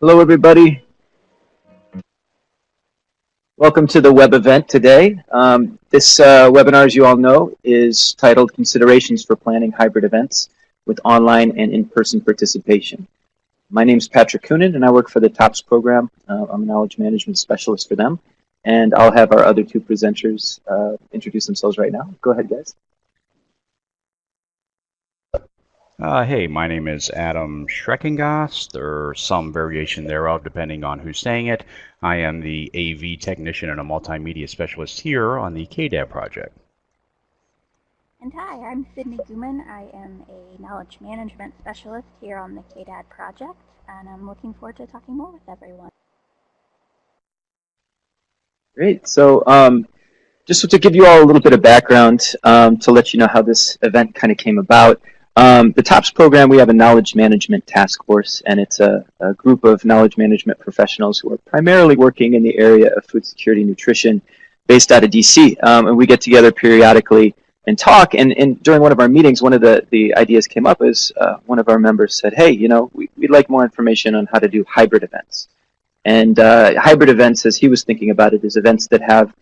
Hello, everybody. Welcome to the web event today. This webinar, as you all know, is titled Considerations for Planning Hybrid Events with Online and In-Person Participation. My name is Patrick Coonan, and I work for the TOPS program. I'm a knowledge management specialist for them, and I'll have our other two presenters introduce themselves right now. Go ahead, guys. Hey, my name is Adam Schreckengast, or some variation thereof, depending on who's saying it. I am the AV technician and a multimedia specialist here on the KDAB project. And hi, I'm Sydney Guman. I am a knowledge management specialist here on the KDAD project, and I'm looking forward to talking more with everyone. Great. So just to give you all a little bit of background to let you know how this event kind of came about. The TOPS program, we have a knowledge management task force, and it's a group of knowledge management professionals who are primarily working in the area of food security and nutrition based out of DC. And we get together periodically and talk, and during one of our meetings, one of the ideas came up is one of our members said, hey, you know, we'd like more information on how to do hybrid events. And hybrid events, as he was thinking about it, is events that have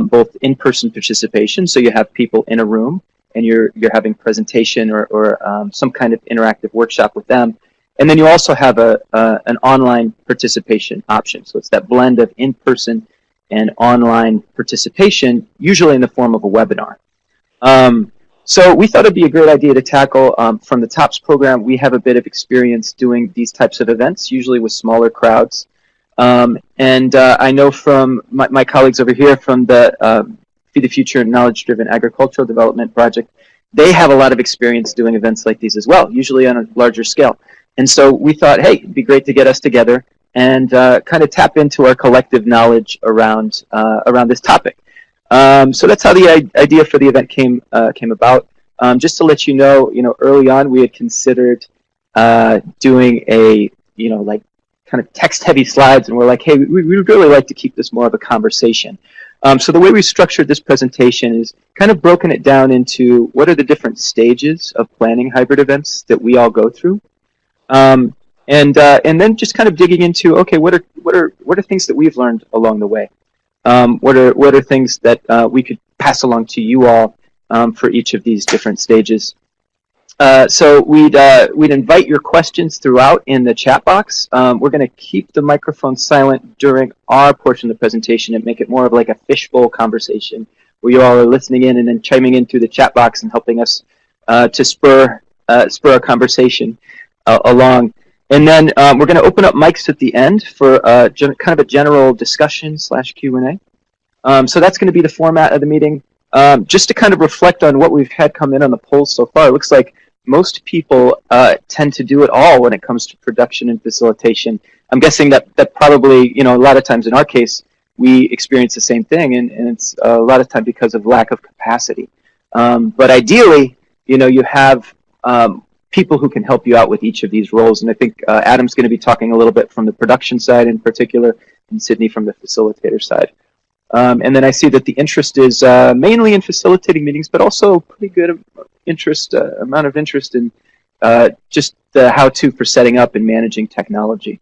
both in-person participation, so you have people in a room, and you're having presentation or some kind of interactive workshop with them. And then you also have an online participation option. So it's that blend of in-person and online participation, usually in the form of a webinar. So we thought it'd be a great idea to tackle from the TOPS program. We have a bit of experience doing these types of events, usually with smaller crowds. And I know from my colleagues over here from the Feed the Future Knowledge-Driven Agricultural Development Project, they have a lot of experience doing events like these as well, usually on a larger scale. And so we thought, hey, it'd be great to get us together and kind of tap into our collective knowledge around this topic. So that's how the idea for the event came about. Just to let you know, early on we had considered doing a, like kind of text-heavy slides, and we're like, hey, we would really like to keep this more of a conversation. So the way we structured this presentation is kind of broken it down into what are the different stages of planning hybrid events that we all go through, and then just kind of digging into, okay, what are things that we've learned along the way? What are things that we could pass along to you all for each of these different stages? So we'd invite your questions throughout in the chat box. We're going to keep the microphone silent during our portion of the presentation and make it more of like a fishbowl conversation where you all are listening in and then chiming in through the chat box and helping us to spur a conversation along. And then we're going to open up mics at the end for kind of a general discussion / Q&A. So that's going to be the format of the meeting. Just to kind of reflect on what we've had come in on the polls so far, it looks like most people tend to do it all when it comes to production and facilitation. I'm guessing that probably, a lot of times in our case, we experience the same thing, and it's a lot of time because of lack of capacity. But ideally, you have people who can help you out with each of these roles, and I think Adam's going to be talking a little bit from the production side in particular, and Sydney from the facilitator side. And then I see that the interest is mainly in facilitating meetings, but also pretty good amount of interest in just the how-to for setting up and managing technology.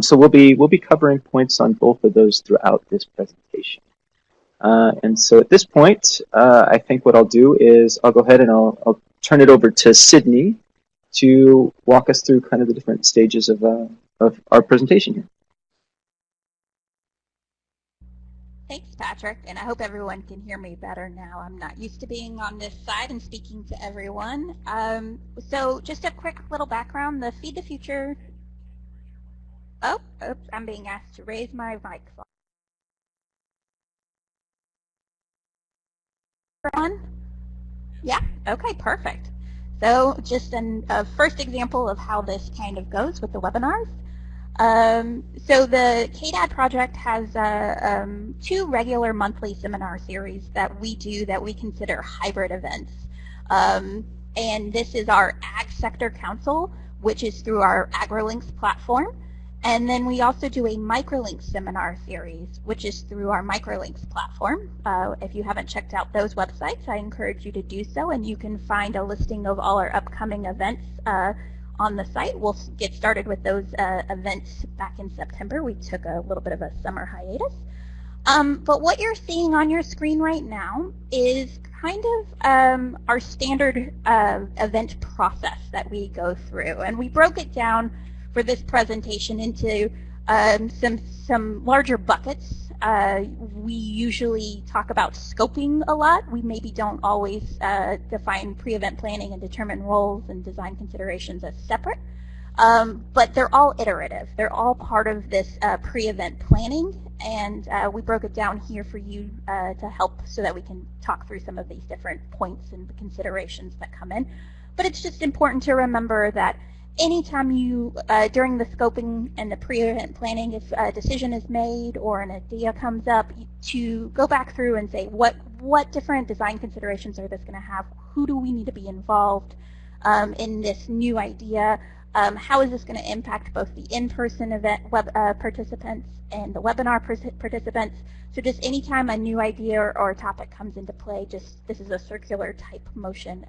So we'll be covering points on both of those throughout this presentation. And so at this point, I think what I'll do is I'll go ahead and I'll turn it over to Sydney to walk us through kind of the different stages of our presentation here. Thanks, Patrick, and I hope everyone can hear me better now. I'm not used to being on this side and speaking to everyone. So just a quick little background. The Feed the Future... Oops, I'm being asked to raise my mic. Everyone? Yeah? Okay, perfect. So just a first example of how this kind of goes with the webinars. So the KDAD project has two regular monthly seminar series that we do that we consider hybrid events. And this is our Ag Sector Council, which is through our AgriLinks platform. And then we also do a microlinks seminar series, which is through our microlinks platform. If you haven't checked out those websites, I encourage you to do so, and you can find a listing of all our upcoming events on the site. We'll get started with those events back in September. We took a little bit of a summer hiatus. But what you're seeing on your screen right now is kind of our standard event process that we go through. And we broke it down for this presentation into some larger buckets. We usually talk about scoping a lot. We maybe don't always define pre-event planning and determine roles and design considerations as separate. But they're all iterative. They're all part of this pre-event planning, and we broke it down here for you to help so that we can talk through some of these different points and considerations that come in. But it's just important to remember that anytime you, during the scoping and the pre-event planning, if a decision is made or an idea comes up, to go back through and say, what different design considerations are this going to have? Who do we need to be involved in this new idea? How is this going to impact both the in-person event participants and the webinar participants? So just anytime a new idea or a topic comes into play, this is a circular type motion.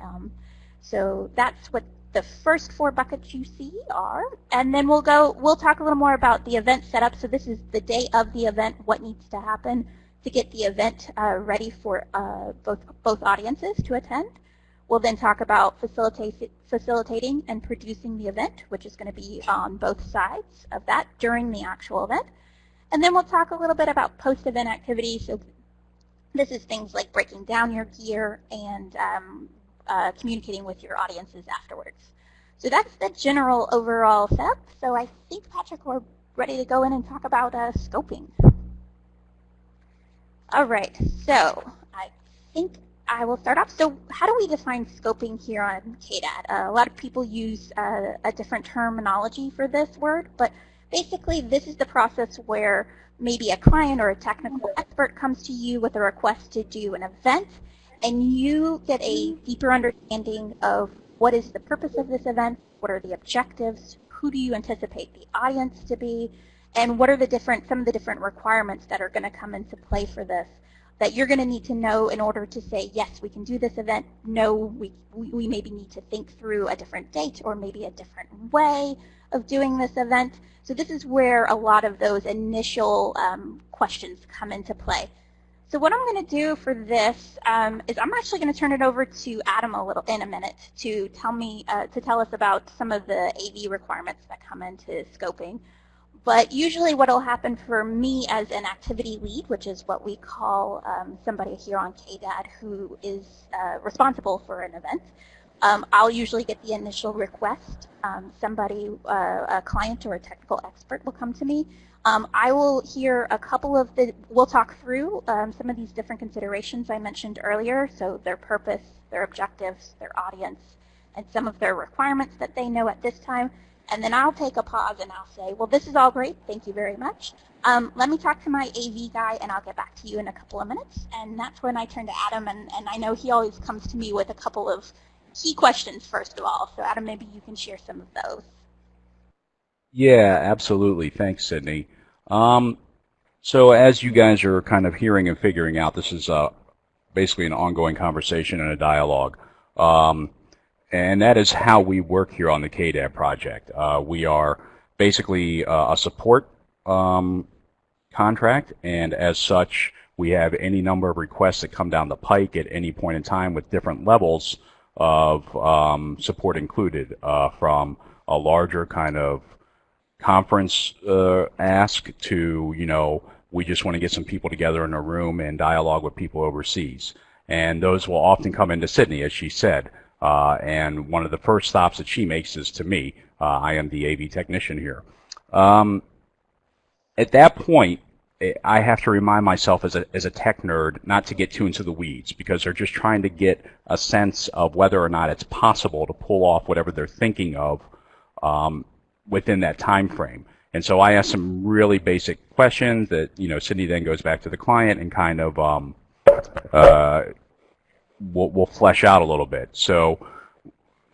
So that's what the first 4 buckets you see are, and then we'll talk a little more about the event setup. So this is the day of the event, what needs to happen to get the event ready for both audiences to attend. We'll then talk about facilitating and producing the event, which is going to be on both sides of that during the actual event. And then we'll talk a little bit about post-event activities. So this is things like breaking down your gear and communicating with your audiences afterwards. So that's the general overall setup. So I think, Patrick, we're ready to go in and talk about scoping. All right, so I think I will start off. So how do we define scoping here on KDAD? A lot of people use a different terminology for this word, but basically this is the process where maybe a client or a technical expert comes to you with a request to do an event, and you get a deeper understanding of what is the purpose of this event, what are the objectives, who do you anticipate the audience to be, and what are some of the different requirements that are going to come into play for this that you're going to need to know in order to say, yes, we can do this event. No, we maybe need to think through a different date or maybe a different way of doing this event. So this is where a lot of those initial questions come into play. So what I'm going to do for this is I'm actually going to turn it over to Adam in a minute to tell us about some of the AV requirements that come into scoping. But usually what will happen for me as an activity lead, which is what we call somebody here on KDAD who is responsible for an event, I'll usually get the initial request. A client or a technical expert will come to me. I will hear we'll talk through some of these different considerations I mentioned earlier, so their purpose, their objectives, their audience, and some of their requirements that they know at this time. And then I'll take a pause and I'll say, well, this is all great. Thank you very much. Let me talk to my AV guy and I'll get back to you in a couple of minutes. And that's when I turn to Adam, and I know he always comes to me with a couple of key questions first of all. So Adam, maybe you can share some of those. Yeah, absolutely. Thanks, Sydney. So as you guys are kind of hearing and figuring out, this is basically an ongoing conversation and a dialogue. And that is how we work here on the KDAD project. We are basically a support contract, and as such, we have any number of requests that come down the pike at any point in time with different levels of support included, from a larger kind of conference ask to, we just want to get some people together in a room and dialogue with people overseas. And those will often come into Sydney, as she said. And one of the first stops that she makes is to me. I am the AV technician here. At that point, I have to remind myself as a tech nerd not to get too into the weeds, because they're just trying to get a sense of whether or not it's possible to pull off whatever they're thinking of within that time frame. And so I ask some really basic questions that, Sydney then goes back to the client and kind of we'll flesh out a little bit. So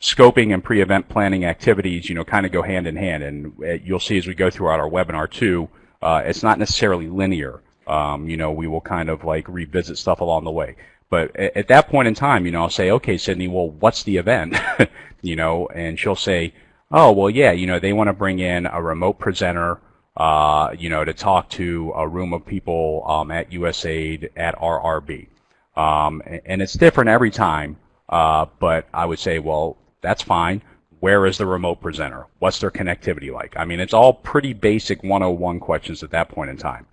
scoping and pre-event planning activities, kind of go hand in hand. And you'll see as we go throughout our webinar too, it's not necessarily linear. We will kind of like revisit stuff along the way. But at that point in time, I'll say, okay, Sydney, well, what's the event? And she'll say, oh, well, yeah, they want to bring in a remote presenter, to talk to a room of people at USAID, at RRB. And it's different every time, but I would say, well, that's fine. Where is the remote presenter? What's their connectivity like? I mean, it's all pretty basic 101 questions at that point in time.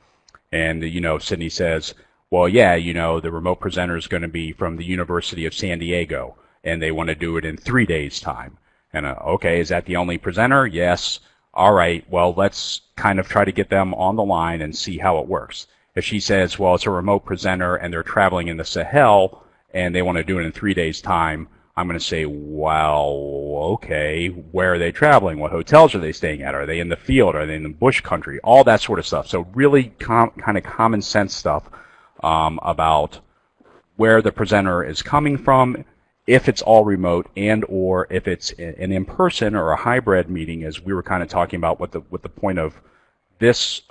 And, Sydney says, well, yeah, the remote presenter is going to be from the University of San Diego, and they want to do it in 3 days' time. And, okay, is that the only presenter? Yes. All right, well, let's kind of try to get them on the line and see how it works. If she says, well, it's a remote presenter and they're traveling in the Sahel and they want to do it in 3 days' time, I'm going to say, well, okay, where are they traveling? What hotels are they staying at? Are they in the field? Are they in the bush country? All that sort of stuff. So really kind of common sense stuff about where the presenter is coming from, if it's all remote, and or if it's an in-person or a hybrid meeting, as we were kind of talking about what the point of this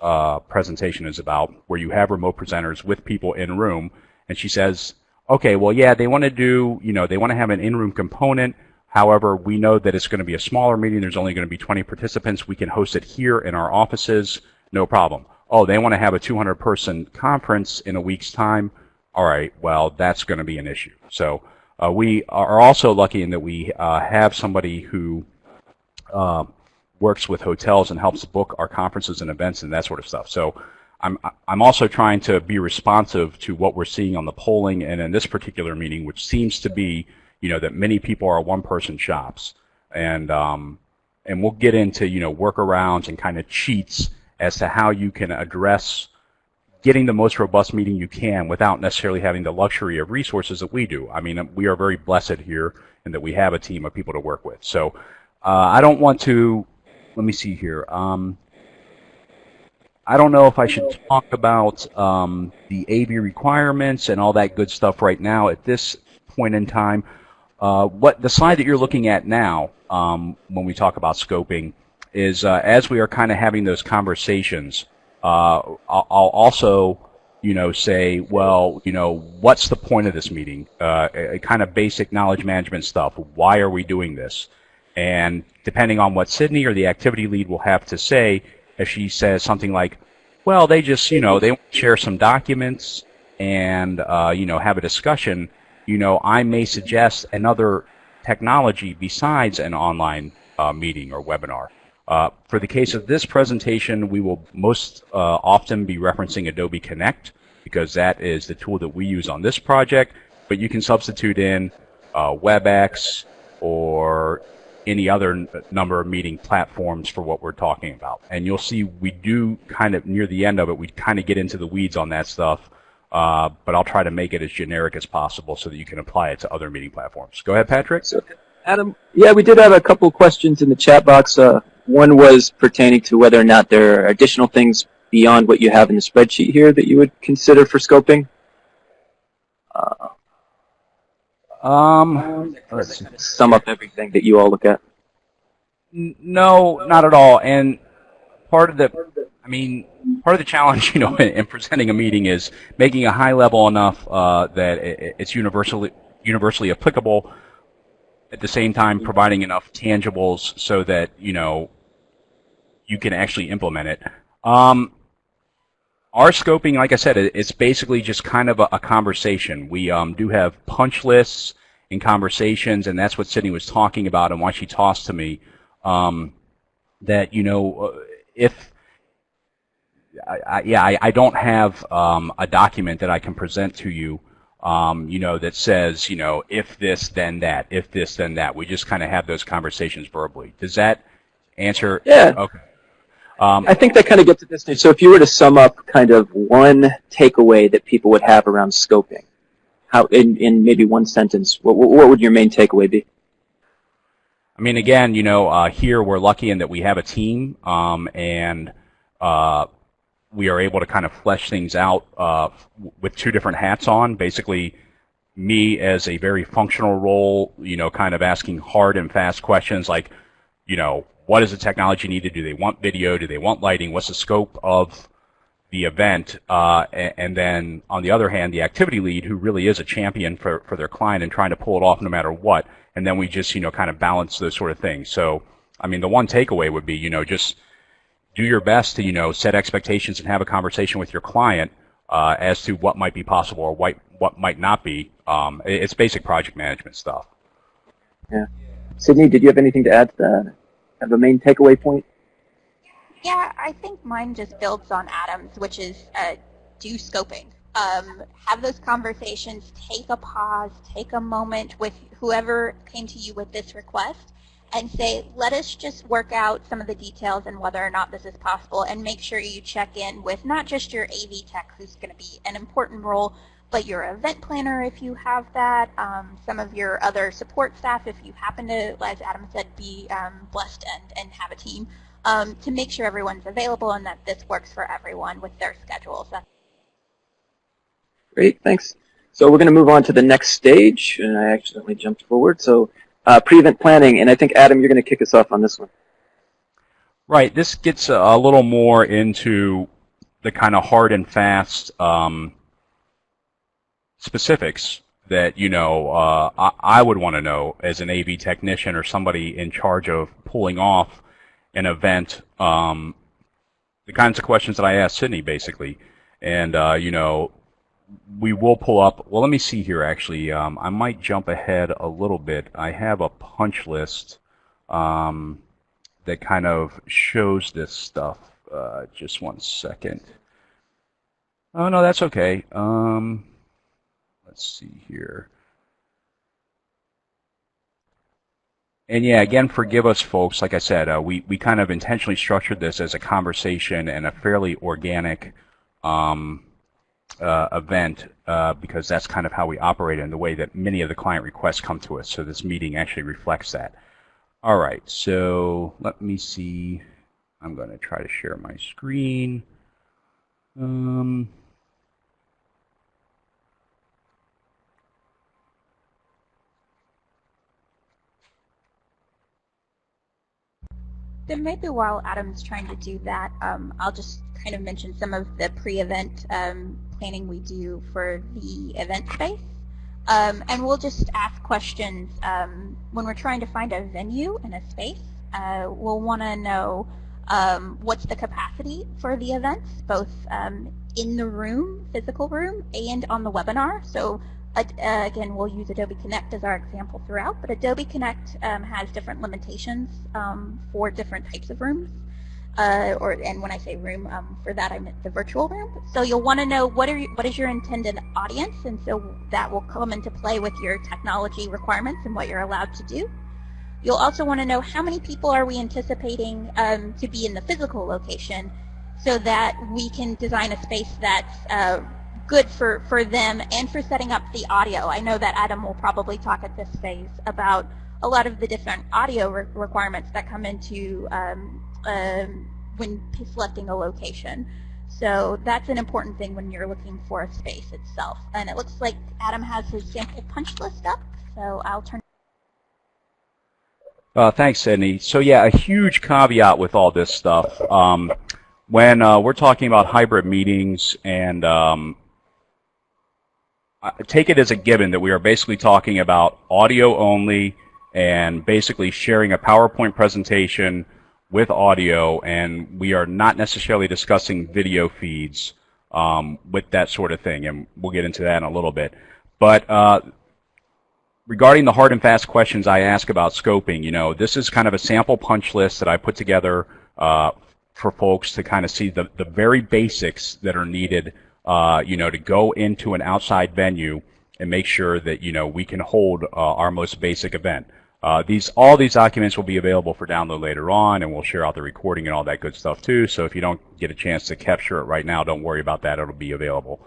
presentation is about, where you have remote presenters with people in room. And she says, okay, well, yeah, they want to do, they want to have an in-room component. However, we know that it's going to be a smaller meeting. There's only going to be 20 participants. We can host it here in our offices. No problem. Oh, they want to have a 200-person conference in a week's time. All right, well, that's going to be an issue. So we are also lucky in that we have somebody who works with hotels and helps book our conferences and events and that sort of stuff. So I'm also trying to be responsive to what we're seeing on the polling and in this particular meeting, which seems to be, that many people are one-person shops. And we'll get into, workarounds and kind of cheats as to how you can address getting the most robust meeting you can without necessarily having the luxury of resources that we do. I mean, we are very blessed here in that we have a team of people to work with. So I don't want to, let me see here. I don't know if I should talk about the AV requirements and all that good stuff right now at this point in time. What the slide that you're looking at now, when we talk about scoping, is as we are kind of having those conversations, I'll also, say, well, what's the point of this meeting? A kind of basic knowledge management stuff. Why are we doing this? And depending on what Sydney or the activity lead will have to say, if she says something like, well, they just, they want to share some documents and, have a discussion, I may suggest another technology besides an online meeting or webinar. For the case of this presentation, we will most often be referencing Adobe Connect because that is the tool that we use on this project, but you can substitute in WebEx or any other number of meeting platforms for what we're talking about. And you'll see we do kind of, near the end of it, we kind of get into the weeds on that stuff, but I'll try to make it as generic as possible so that you can apply it to other meeting platforms. Go ahead, Patrick. So, Adam, yeah, we did have a couple questions in the chat box. One was pertaining to whether or not there are additional things beyond what you have in the spreadsheet here that you would consider for scoping. Let's sum up everything that you all look at. No, not at all. And part of the challenge, in presenting a meeting is making it high level enough that it's universally applicable. At the same time, providing enough tangibles so that you can actually implement it. Our scoping, like I said, it's basically just kind of a conversation. We do have punch lists and conversations, and that's what Sydney was talking about and why she tossed to me that, if I don't have a document that I can present to you, that says, if this, then that, if this, then that. We just kind of have those conversations verbally. Does that answer? Yeah. Okay. I think that kind of gets to this stage. So if you were to sum up kind of one takeaway that people would have around scoping, how in maybe one sentence, what would your main takeaway be? I mean, again, here we're lucky in that we have a team, and we are able to kind of flesh things out with two different hats on. Basically, me as a very functional role, kind of asking hard and fast questions like, what does the technology need to do? Do they want video? Do they want lighting? What's the scope of the event? And then, on the other hand, the activity lead, who really is a champion for their client and trying to pull it off no matter what. And then we just, kind of balance those sort of things. So I mean, the one takeaway would be, just do your best to, set expectations and have a conversation with your client as to what might be possible or what might not be. It's basic project management stuff. Yeah. Sydney, did you have anything to add to that? Have a main takeaway point? Yeah, I think mine just builds on Adam's, which is do scoping. Have those conversations, take a pause, take a moment with whoever came to you with this request, and say, let us just work out some of the details and whether or not this is possible, and make sure you check in with not just your AV tech, who's going to be an important role, but your event planner if you have that, some of your other support staff if you happen to, as Adam said, be blessed and have a team, to make sure everyone's available and that this works for everyone with their schedules. Great, thanks. So we're going to move on to the next stage, and I accidentally jumped forward. So pre-event planning, and I think, Adam, you're going to kick us off on this one. Right, this gets a little more into the kind of hard and fast specifics that, I would want to know as an AV technician or somebody in charge of pulling off an event, the kinds of questions that I asked Sydney, basically. And, we will pull up, well, let me see here, actually. I might jump ahead a little bit. I have a punch list that kind of shows this stuff. Just one second. Oh, no, that's okay. Let's see here. And yeah, again, forgive us, folks. Like I said, we kind of intentionally structured this as a conversation and a fairly organic event because that's kind of how we operate in the way that many of the client requests come to us. So this meeting actually reflects that. All right, so let me see. I'm going to try to share my screen. Then maybe while Adam's trying to do that, I'll just kind of mention some of the pre-event planning we do for the event space. And we'll just ask questions when we're trying to find a venue and a space. We'll want to know what's the capacity for the events, both in the room, physical room, and on the webinar. So again, we'll use Adobe Connect as our example throughout, but Adobe Connect has different limitations for different types of rooms. And when I say room, for that I meant the virtual room. So you'll want to know what is your intended audience, and so that will come into play with your technology requirements and what you're allowed to do. You'll also want to know how many people are we anticipating to be in the physical location, so that we can design a space that's good for them and for setting up the audio. I know that Adam will probably talk at this phase about a lot of the different audio requirements that come into when selecting a location. So that's an important thing when you're looking for a space itself. And it looks like Adam has his sample punch list up, so I'll turn. Thanks, Sydney. So yeah, a huge caveat with all this stuff. When we're talking about hybrid meetings, and take it as a given that we are basically talking about audio only and basically sharing a PowerPoint presentation with audio, and we are not necessarily discussing video feeds with that sort of thing, and we'll get into that in a little bit. But regarding the hard and fast questions I ask about scoping, this is kind of a sample punch list that I put together for folks to kind of see the very basics that are needed, to go into an outside venue and make sure that, we can hold our most basic event. All these documents will be available for download later on, and we'll share out the recording and all that good stuff too. So if you don't get a chance to capture it right now, don't worry about that. It'll be available.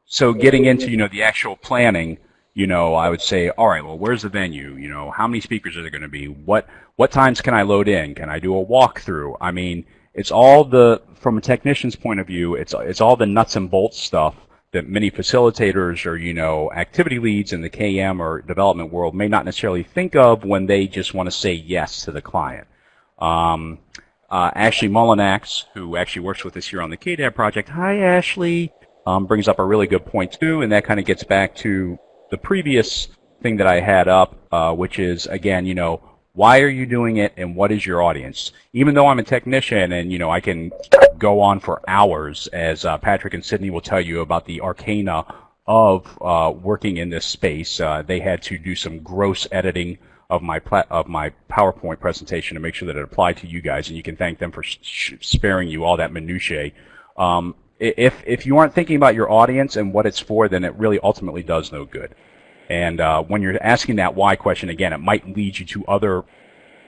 So getting into, the actual planning, I would say, all right, well, where's the venue? How many speakers are there going to be? What times can I load in? Can I do a walkthrough? I mean, it's all from a technician's point of view, it's all the nuts and bolts stuff that many facilitators or, activity leads in the KM or development world may not necessarily think of when they just want to say yes to the client. Ashley Mullinax, who actually works with us here on the KDAB project, hi Ashley, brings up a really good point too, and that kind of gets back to the previous thing that I had up, which is, again, Why are you doing it, and what is your audience? Even though I'm a technician and, you know, I can go on for hours, as Patrick and Sydney will tell you about the arcana of working in this space. They had to do some gross editing of my PowerPoint presentation to make sure that it applied to you guys, and you can thank them for sparing you all that minutiae. If you aren't thinking about your audience and what it's for, then it really ultimately does no good. And when you're asking that why question, again, it might lead you to other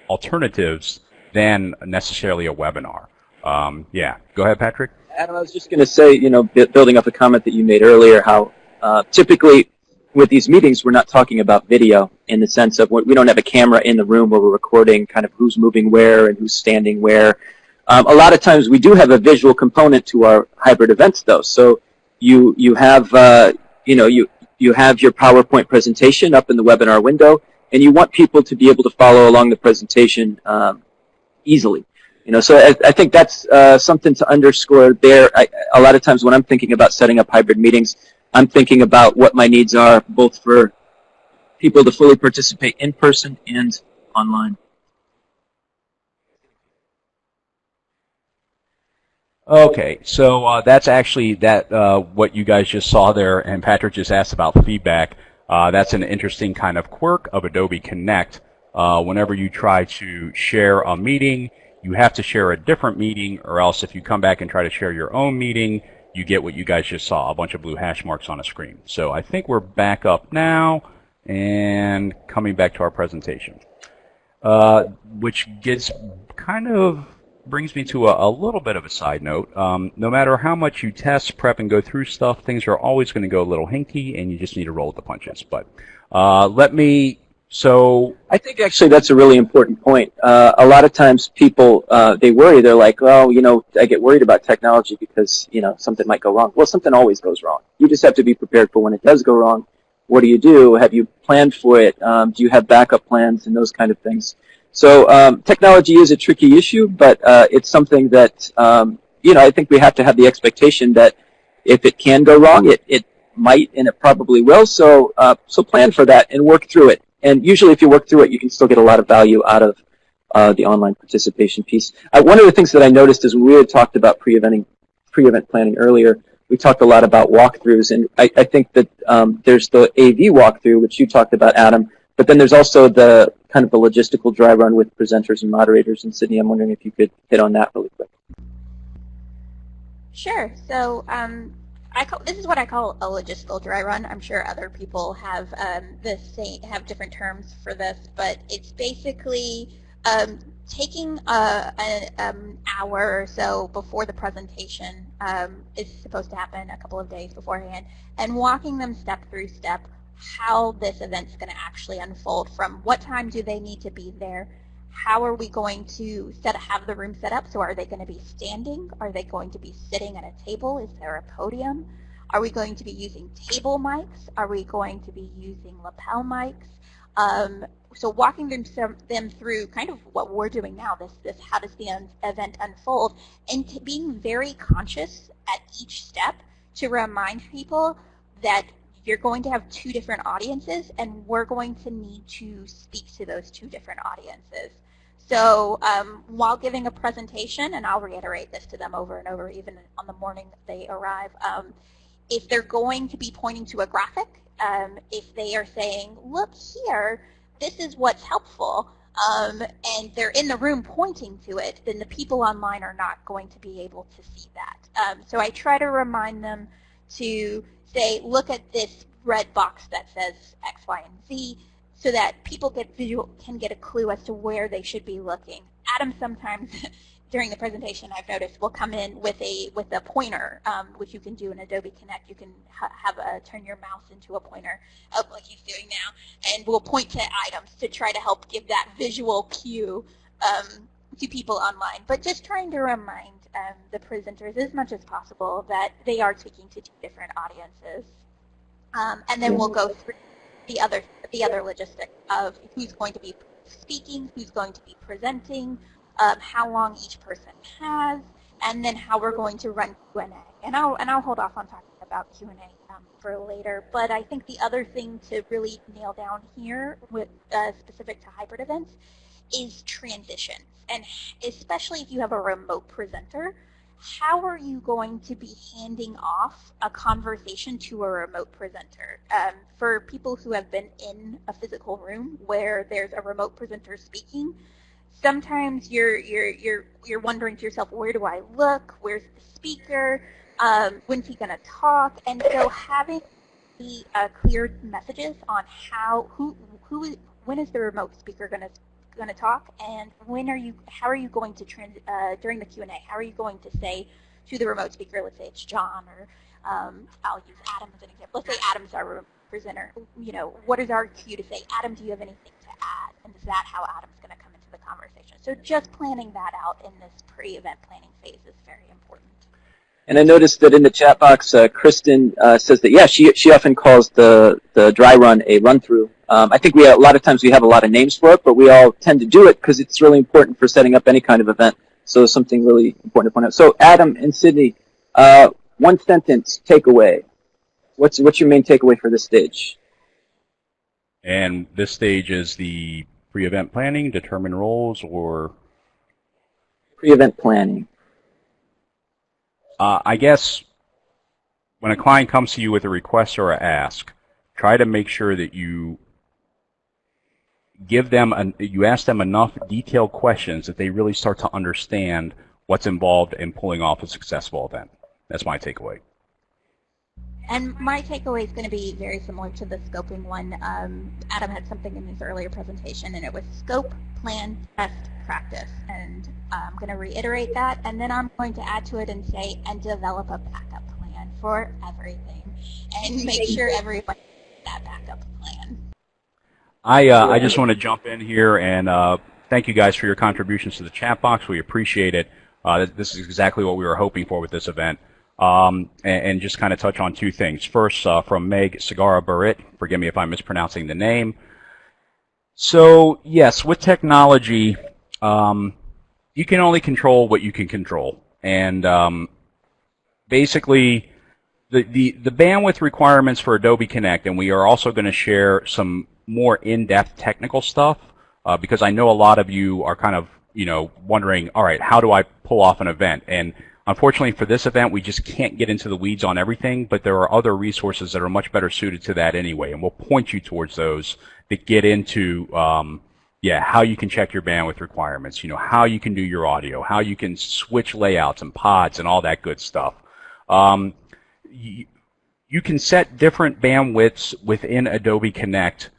alternatives than necessarily a webinar. Yeah, go ahead, Patrick. Adam, I was just going to say, you know, building up a comment that you made earlier, how typically with these meetings, we're not talking about video in the sense of we don't have a camera in the room where we're recording kind of who's moving where and who's standing where. A lot of times we do have a visual component to our hybrid events, though. So you have you have your PowerPoint presentation up in the webinar window, and you want people to be able to follow along the presentation easily. You know, so I think that's something to underscore there. A lot of times when I'm thinking about setting up hybrid meetings, I'm thinking about what my needs are, both for people to fully participate in person and online. Okay, so that's actually what you guys just saw there, and Patrick just asked about feedback. That's an interesting kind of quirk of Adobe Connect. Whenever you try to share a meeting, you have to share a different meeting, or else if you come back and try to share your own meeting, you get what you guys just saw, a bunch of blue hash marks on a screen. So I think we're back up now and coming back to our presentation, which gets kind of brings me to a little bit of a side note. No matter how much you test, prep, and go through stuff, things are always going to go a little hinky, and you just need to roll with the punches. But so I think actually that's a really important point. A lot of times people, they worry. They're like, well, you know, I get worried about technology because, you know, something might go wrong. Well, something always goes wrong. You just have to be prepared for when it does go wrong. What do you do? Have you planned for it? Do you have backup plans and those kind of things? So technology is a tricky issue, but it's something that, you know, I think we have to have the expectation that if it can go wrong, it might and it probably will. So plan for that and work through it. And usually if you work through it, you can still get a lot of value out of the online participation piece. One of the things that I noticed is when we had talked about pre-event planning earlier, we talked a lot about walkthroughs. And I think that there's the AV walkthrough, which you talked about, Adam, but then there's also the kind of the logistical dry run with presenters and moderators. And Sydney, I'm wondering if you could hit on that really quick. Sure. So this is what I call a logistical dry run. I'm sure other people have have different terms for this, but it's basically taking an hour or so before the presentation is supposed to happen, a couple of days beforehand, and walking them step through step how this event's going to actually unfold, from what time do they need to be there, how are we going to have the room set up, so are they going to be standing, are they going to be sitting at a table, is there a podium, are we going to be using table mics, are we going to be using lapel mics, so walking them through kind of what we're doing now, this how does the event unfold, and being very conscious at each step to remind people that you're going to have two different audiences, and we're going to need to speak to those two different audiences. So while giving a presentation, and I'll reiterate this to them over and over, even on the morning that they arrive, if they're going to be pointing to a graphic, if they are saying, look here, this is what's helpful, and they're in the room pointing to it, then the people online are not going to be able to see that. So I try to remind them to say, look at this red box that says X, Y, and Z, so that people can get a clue as to where they should be looking. Adam sometimes during the presentation, I've noticed, will come in with a pointer, which you can do in Adobe Connect. You can turn your mouse into a pointer, like he's doing now, and we'll point to items to try to help give that visual cue to people online. But just trying to remind the presenters as much as possible that they are speaking to two different audiences. And then we'll go through the other logistics of who's going to be speaking, who's going to be presenting, how long each person has, and then how we're going to run Q&A. And I'll hold off on talking about Q&A for later. But I think the other thing to really nail down here with specific to hybrid events is transitions. And especially if you have a remote presenter, how are you going to be handing off a conversation to a remote presenter? For people who have been in a physical room where there's a remote presenter speaking, sometimes you're wondering to yourself, where do I look? Where's the speaker? When's he going to talk? And so having the clear messages on when is the remote speaker going to talk, and how are you going to during the Q&A, how are you going to say to the remote speaker, let's say it's John, or I'll use Adam as an example. Let's say Adam's our presenter. What is our cue to say? Adam, do you have anything to add? And is that how Adam's going to come into the conversation? So just planning that out in this pre-event planning phase is very important. And I noticed that in the chat box, Kristen says that, yeah, she often calls the dry run a run-through. I think a lot of times we have a lot of names for it, but we all tend to do it because it's really important for setting up any kind of event. So something really important to point out. So Adam and Sydney, one sentence takeaway. What's your main takeaway for this stage? And this stage is the pre-event planning, determine roles, or? Pre-event planning. I guess when a client comes to you with a request or an ask, try to make sure that you ask them enough detailed questions that they really start to understand what's involved in pulling off a successful event. That's my takeaway. And my takeaway is going to be very similar to the scoping one. Adam had something in his earlier presentation, and it was scope, plan, test, practice. And I'm going to reiterate that, and then I'm going to add to it and say, and develop a backup plan for everything, and make sure everyone has that backup plan. I just want to jump in here and thank you guys for your contributions to the chat box. We appreciate it. This is exactly what we were hoping for with this event. And just kind of touch on two things. First, from Meg Segarra-Burritt, forgive me if I'm mispronouncing the name. So, yes, with technology, you can only control what you can control. And basically, the bandwidth requirements for Adobe Connect, and we are also going to share some more in-depth technical stuff, because I know a lot of you are kind of, wondering, all right, how do I pull off an event? And unfortunately for this event, we just can't get into the weeds on everything, but there are other resources that are much better suited to that anyway, and we'll point you towards those that get into how you can check your bandwidth requirements, how you can do your audio, how you can switch layouts and pods and all that good stuff. You can set different bandwidths within Adobe Connect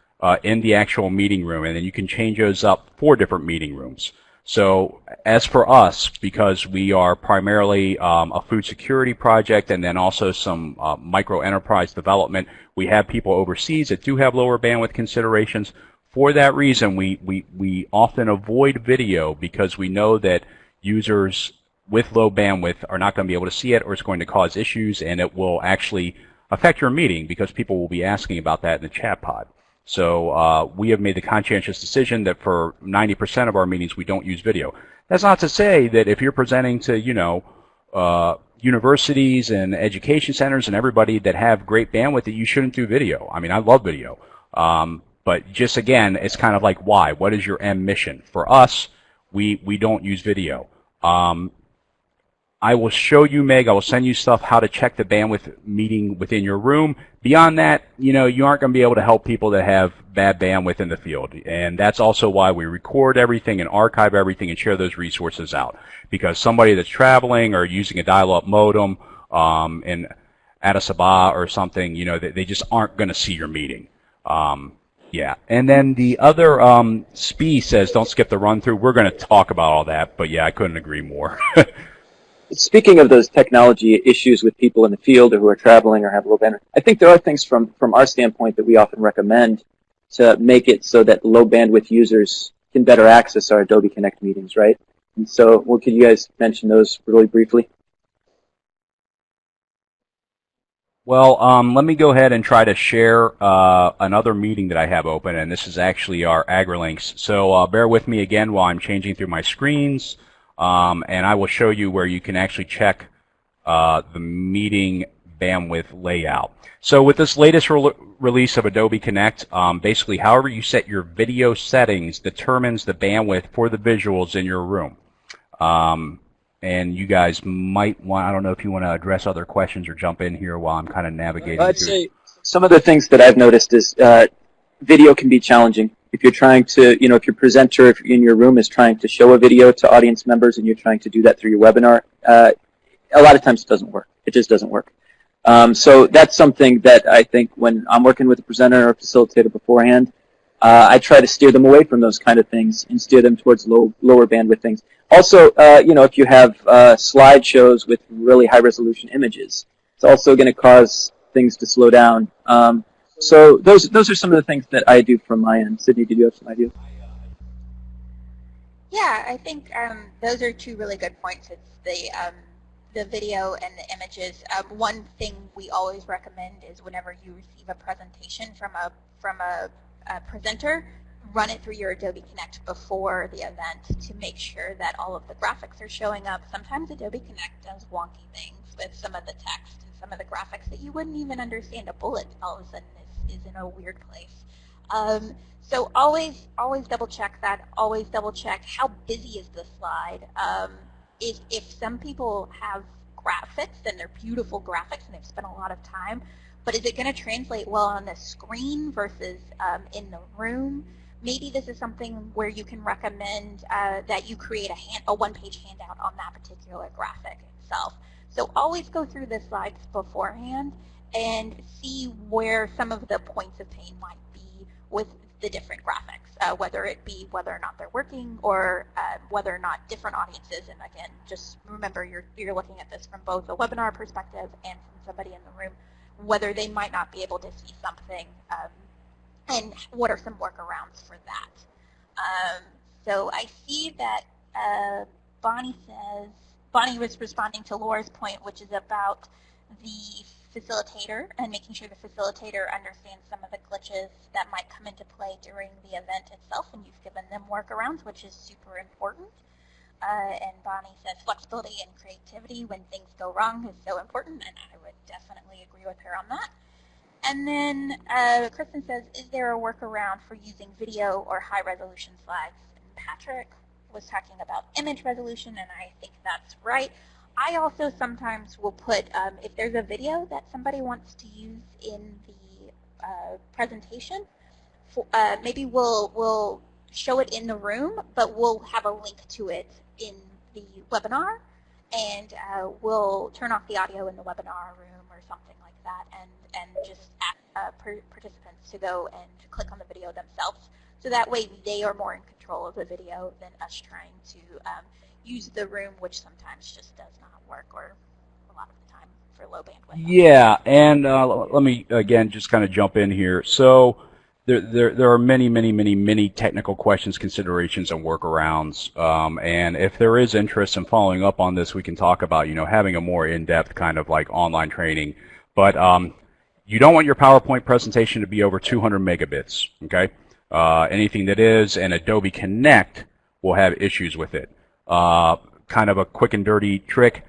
in the actual meeting room, and then you can change those up for different meeting rooms. So as for us, because we are primarily a food security project and then also some micro enterprise development, we have people overseas that do have lower bandwidth considerations. For that reason, we often avoid video because we know that users with low bandwidth are not going to be able to see it, or it's going to cause issues, and it will actually affect your meeting because people will be asking about that in the chat pod. So we have made the conscientious decision that for 90% of our meetings we don't use video. That's not to say that if you're presenting to, universities and education centers and everybody that have great bandwidth that you shouldn't do video. I mean, I love video. But just again, it's kind of like, why? What is your end mission? For us, we don't use video. I will show you, Meg, I will send you stuff how to check the bandwidth meeting within your room. Beyond that, you aren't going to be able to help people that have bad bandwidth in the field. And that's also why we record everything and archive everything and share those resources out. Because somebody that's traveling or using a dial-up modem in Addis Ababa or something, they just aren't going to see your meeting. And then the other, Spee says, don't skip the run-through. We're going to talk about all that, but yeah, I couldn't agree more. Speaking of those technology issues with people in the field or who are traveling or have low bandwidth, I think there are things from our standpoint that we often recommend to make it so that low bandwidth users can better access our Adobe Connect meetings, right? And so, could you guys mention those really briefly? Well, let me go ahead and try to share another meeting that I have open, and this is actually our AgriLinks. So bear with me again while I'm changing through my screens. And I will show you where you can actually check the meeting bandwidth layout. So with this latest release of Adobe Connect, basically however you set your video settings determines the bandwidth for the visuals in your room. And you guys might want, I don't know if you want to address other questions or jump in here while I'm kind of navigating I'd through. say some of the things that I've noticed is video can be challenging. If you're trying to, if your presenter in your room is trying to show a video to audience members and you're trying to do that through your webinar, a lot of times it doesn't work. It just doesn't work. So that's something that I think when I'm working with a presenter or a facilitator beforehand, I try to steer them away from those kind of things and steer them towards lower bandwidth things. Also, if you have slideshows with really high resolution images, it's also going to cause things to slow down. So those are some of the things that I do from my end. Sydney, did you have some ideas? Yeah, I think those are two really good points. It's the video and the images. One thing we always recommend is whenever you receive a presentation from a presenter, run it through your Adobe Connect before the event to make sure that all of the graphics are showing up. Sometimes Adobe Connect does wonky things with some of the text and some of the graphics that you wouldn't even understand. A bullet all of a sudden is in a weird place. So always double check that. Always double check how busy is the slide. If some people have graphics and they're beautiful graphics and they've spent a lot of time, but is it going to translate well on the screen versus in the room? Maybe this is something where you can recommend that you create a one-page handout on that particular graphic itself. So always go through the slides beforehand and see where some of the points of pain might be with the different graphics, whether it be whether or not they're working or whether or not different audiences, and again, just remember you're looking at this from both a webinar perspective and from somebody in the room, whether they might not be able to see something, and what are some workarounds for that. So I see that Bonnie was responding to Laura's point, which is about the facilitator and making sure the facilitator understands some of the glitches that might come into play during the event itself, and you've given them workarounds, which is super important. And Bonnie says flexibility and creativity when things go wrong is so important, and I would definitely agree with her on that. And then Kristen says, is there a workaround for using video or high-resolution slides? And Patrick was talking about image resolution, and I think that's right. I also sometimes will put, if there's a video that somebody wants to use in the presentation, maybe we'll show it in the room, but we'll have a link to it in the webinar, and we'll turn off the audio in the webinar room or something like that, and just ask participants to go and click on the video themselves. So that way they are more in control of the video than us trying to use the room, which sometimes just does not work, or a lot of the time for low bandwidth. Yeah, and let me again just kind of jump in here. So there are many technical questions, considerations, and workarounds. And if there is interest in following up on this, we can talk about having a more in-depth kind of like online training. But you don't want your PowerPoint presentation to be over 200 megabits. Okay, anything that is, and Adobe Connect will have issues with it. Kind of a quick and dirty trick,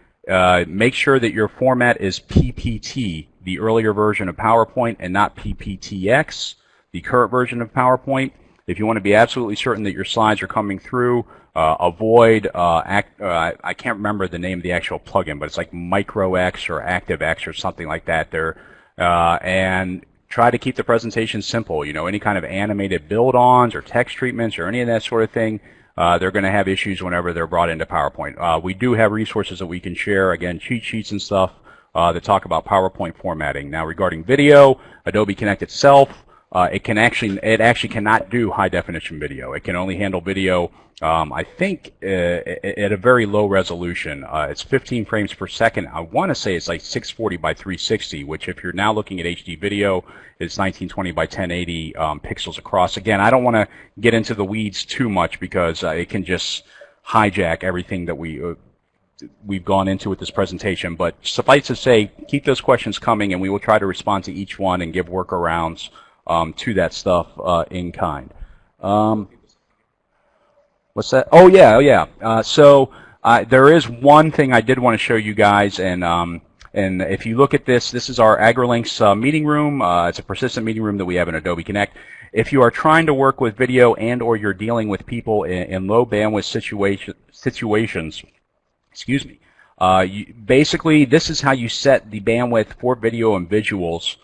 make sure that your format is PPT, the earlier version of PowerPoint, and not PPTX, the current version of PowerPoint. If you want to be absolutely certain that your slides are coming through, avoid, I can't remember the name of the actual plugin, but it's like MicroX or ActiveX or something like that there, and try to keep the presentation simple. Any kind of animated build-ons or text treatments or any of that sort of thing, they're going to have issues whenever they're brought into PowerPoint. We do have resources that we can share, again, cheat sheets and stuff that talk about PowerPoint formatting. Now, regarding video, Adobe Connect itself, it actually cannot do high definition video. It can only handle video, I think, at a very low resolution. It's 15 frames per second. I want to say it's like 640 by 360, which if you're now looking at HD video, is 1920 by 1080 pixels across. Again, I don't want to get into the weeds too much because it can just hijack everything that we've gone into with this presentation. But suffice to say, keep those questions coming, and we will try to respond to each one and give workarounds to that stuff in kind. What's that? Oh yeah. So there is one thing I did want to show you guys, and And if you look at this, this is our AgriLinks meeting room. It's a persistent meeting room that we have in Adobe Connect. If you are trying to work with video and or you're dealing with people in low bandwidth situations, excuse me, basically this is how you set the bandwidth for video and visuals.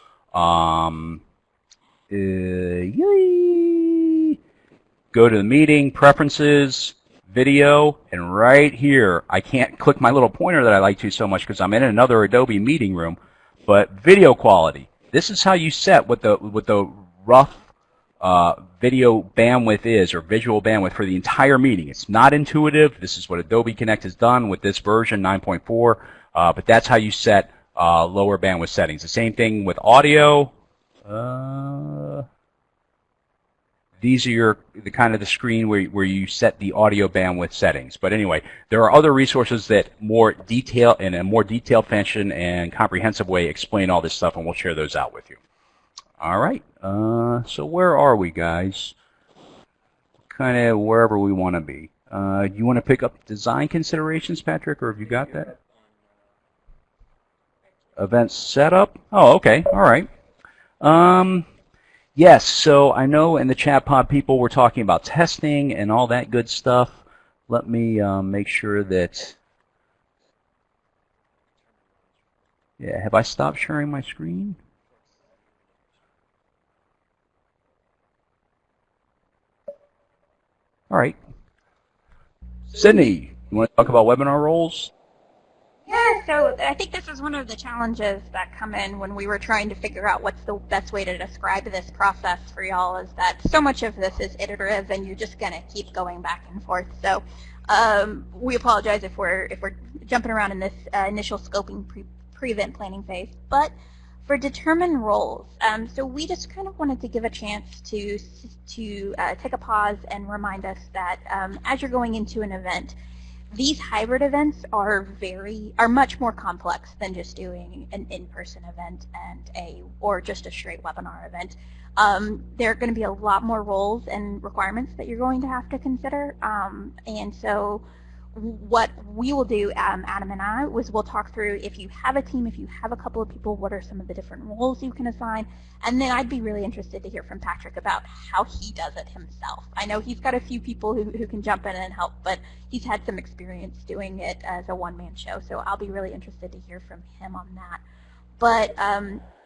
Go to the meeting, preferences, video, and right here, I can't click my little pointer that I like to so much because I'm in another Adobe meeting room, but video quality. This is how you set what the rough video bandwidth is, or visual bandwidth for the entire meeting. It's not intuitive. This is what Adobe Connect has done with this version 9.4, but that's how you set lower bandwidth settings. The same thing with audio. These are the kind of the screen where you set the audio bandwidth settings. But anyway, there are other resources that more detail in a more detailed fashion and comprehensive way explain all this stuff, and we'll share those out with you. All right. So where are we, guys? Kind of wherever we want to be. You want to pick up design considerations, Patrick, or have you got that? Event setup? Oh, okay. All right. Yes, so I know in the chat pod people were talking about testing and all that good stuff. Let me make sure that... Yeah, have I stopped sharing my screen? All right. Sydney, you want to talk about webinar roles? Yeah, so I think this is one of the challenges that come in when we were trying to figure out what's the best way to describe this process for y'all, is that so much of this is iterative and you're just going to keep going back and forth. So we apologize if we're jumping around in this initial scoping pre-event planning phase. But for determine roles, so we just kind of wanted to give a chance to take a pause and remind us that as you're going into an event, these hybrid events are much more complex than just doing an in-person event or just a straight webinar event. There are going to be a lot more roles and requirements that you're going to have to consider, and so what we will do, Adam and I, we'll talk through, if you have a team, if you have a couple of people, what are some of the different roles you can assign, and then I'd be really interested to hear from Patrick about how he does it himself. I know he's got a few people who can jump in and help, but he's had some experience doing it as a one-man show, so I'll be really interested to hear from him on that. But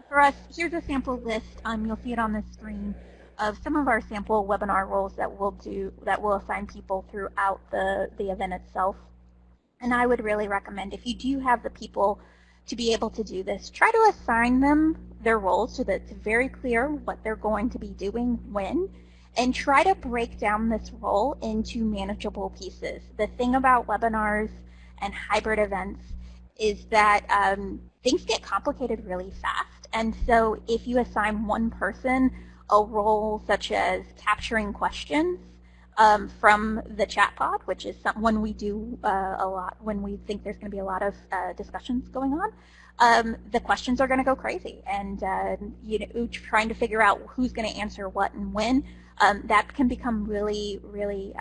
for us, here's a sample list. You'll see it on the screen, of some of our sample webinar roles that we'll assign people throughout the event itself. And I would really recommend, if you do have the people to be able to do this, try to assign them their roles so that it's very clear what they're going to be doing when, and try to break down this role into manageable pieces. The thing about webinars and hybrid events is that things get complicated really fast. And so if you assign one person a role such as capturing questions from the chat pod, which is one we do a lot when we think there's going to be a lot of discussions going on, the questions are going to go crazy, and trying to figure out who's going to answer what and when, that can become really, really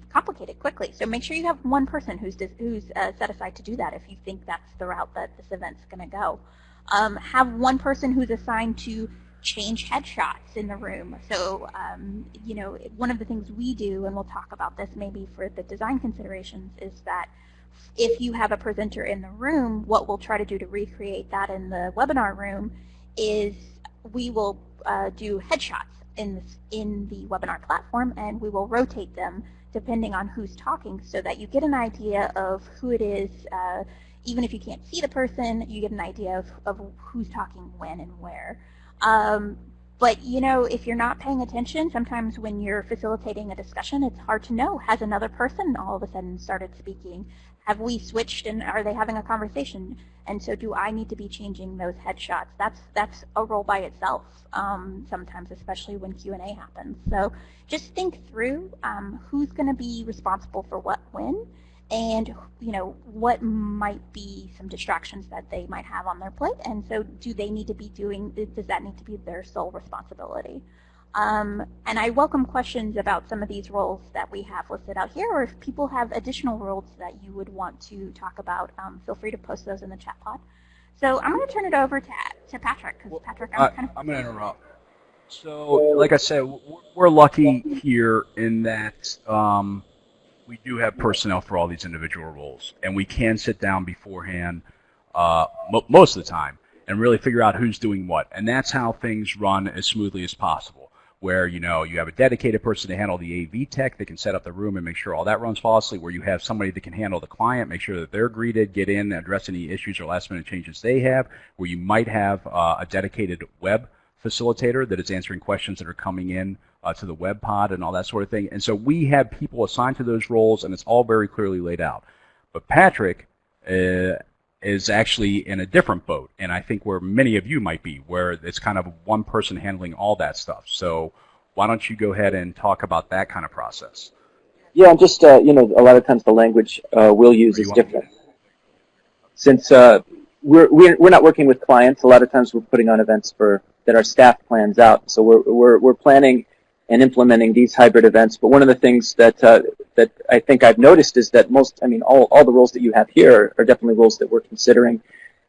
complicated quickly. So make sure you have one person who's set aside to do that if you think that's the route that this event's going to go. Have one person who's assigned to change headshots in the room. So, one of the things we do, and we'll talk about this maybe for the design considerations, is that if you have a presenter in the room, what we'll try to do to recreate that in the webinar room is we will do headshots in the webinar platform, and we will rotate them depending on who's talking, so that you get an idea of who it is. Even if you can't see the person, you get an idea of who's talking when and where. But if you're not paying attention, sometimes when you're facilitating a discussion, it's hard to know. Has another person all of a sudden started speaking? Have we switched, and are they having a conversation? And so do I need to be changing those headshots? That's a role by itself, sometimes, especially when Q&A happens. So just think through who's going to be responsible for what when, and what might be some distractions that they might have on their plate, and so does that need to be their sole responsibility? And I welcome questions about some of these roles that we have listed out here, or if people have additional roles that you would want to talk about, feel free to post those in the chat pod. So I'm going to turn it over to Patrick, because Patrick, I'm kind of... I'm going to interrupt. So, like I said, we're lucky here in that we do have personnel for all these individual roles, and we can sit down beforehand most of the time and really figure out who's doing what, and that's how things run as smoothly as possible. Where you have a dedicated person to handle the AV tech that can set up the room and make sure all that runs flawlessly, where you have somebody that can handle the client, make sure that they're greeted, get in, address any issues or last minute changes they have, where you might have a dedicated web facilitator that is answering questions that are coming in to the web pod and all that sort of thing. And so we have people assigned to those roles, and it's all very clearly laid out. But Patrick is actually in a different boat, and I think where many of you might be, where it's kind of one person handling all that stuff. So why don't you go ahead and talk about that kind of process? Yeah, and just, a lot of times the language we'll use is different. Since we're not working with clients, a lot of times we're putting on events that our staff plans out. So we're planning and implementing these hybrid events. But one of the things that I think I've noticed is that all the roles that you have here are definitely roles that we're considering.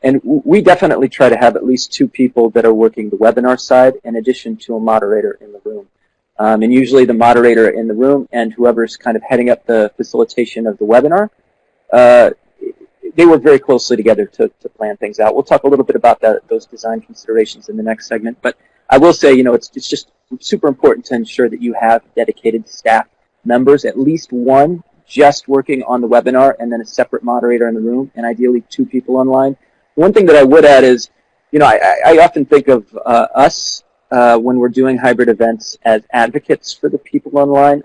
And we definitely try to have at least 2 people that are working the webinar side in addition to a moderator in the room. And usually the moderator in the room and whoever's kind of heading up the facilitation of the webinar, they work very closely together to plan things out. We'll talk a little bit about those design considerations in the next segment. But I will say, it's just super important to ensure that you have dedicated staff members, at least one just working on the webinar and then a separate moderator in the room, and ideally 2 people online. One thing that I would add is, I often think of us when we're doing hybrid events as advocates for the people online.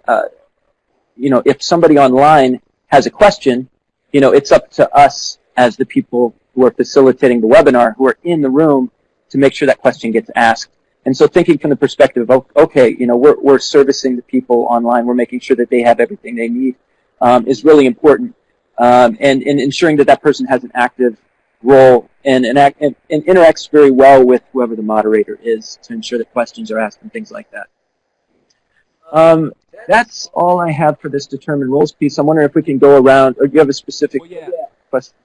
If somebody online has a question, it's up to us as the people who are facilitating the webinar, who are in the room, to make sure that question gets asked. And so thinking from the perspective of, okay, we're servicing the people online, we're making sure that they have everything they need, is really important. And ensuring that person has an active role and interacts very well with whoever the moderator is to ensure that questions are asked and things like that. That's all I have for this determined roles piece. I'm wondering if we can go around, or do you have a specific question?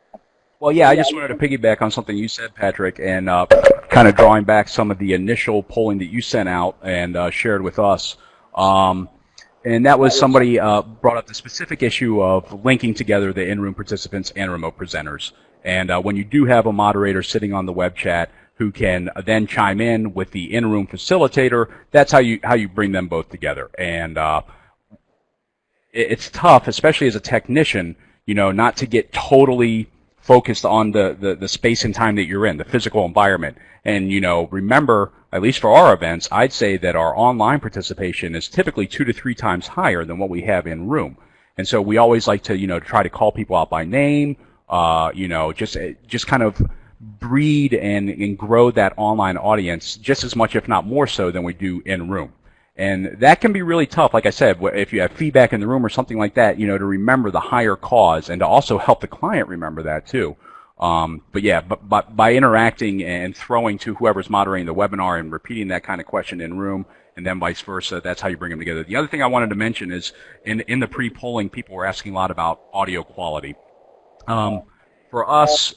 Well, yeah, I just wanted to piggyback on something you said, Patrick, and kind of drawing back some of the initial polling that you sent out and shared with us. And that was somebody brought up the specific issue of linking together the in-room participants and remote presenters. And when you do have a moderator sitting on the web chat who can then chime in with the in-room facilitator, that's how you bring them both together. And it's tough, especially as a technician, not to get totally focused on the space and time that you're in, the physical environment. And, remember, at least for our events, I'd say that our online participation is typically 2 to 3 times higher than what we have in room. And so we always like to, try to call people out by name, just kind of breed and grow that online audience just as much, if not more so, than we do in room. And that can be really tough, like I said, if you have feedback in the room or something like that, to remember the higher cause and to also help the client remember that too. But by interacting and throwing to whoever's moderating the webinar and repeating that kind of question in room and then vice versa, that's how you bring them together. The other thing I wanted to mention is in the pre-polling, people were asking a lot about audio quality. For us,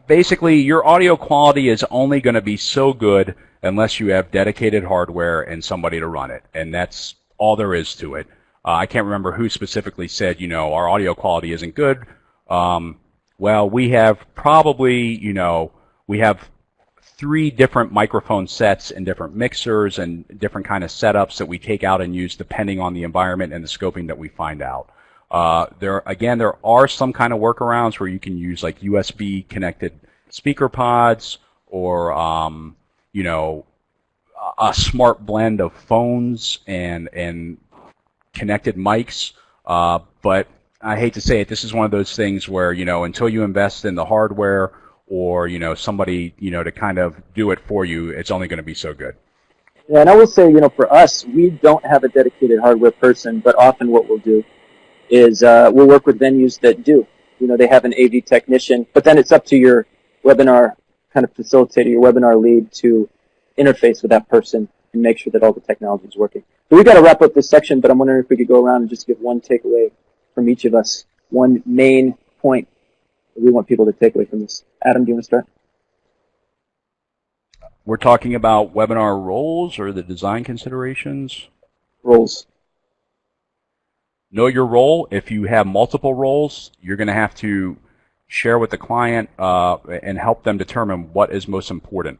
basically, your audio quality is only going to be so good unless you have dedicated hardware and somebody to run it, and that's all there is to it. I can't remember who specifically said, our audio quality isn't good. Well, we have probably, we have 3 different microphone sets and different mixers and different kind of setups that we take out and use depending on the environment and the scoping that we find out. There are some kind of workarounds where you can use like USB connected speaker pods or, a smart blend of phones and connected mics. But I hate to say it, this is one of those things where, until you invest in the hardware or, somebody, to kind of do it for you, it's only going to be so good. Yeah, and I will say, for us, we don't have a dedicated hardware person, but often what we'll do is we'll work with venues that do. They have an AV technician, but then it's up to your webinar kind of facilitator, your webinar lead, to interface with that person and make sure that all the technology is working. So we've got to wrap up this section, but I'm wondering if we could go around and just give one takeaway from each of us, one main point we want people to take away from this. Adam, do you want to start? We're talking about webinar roles or the design considerations? Roles. Know your role. If you have multiple roles, you're going to have to share with the client and help them determine what is most important.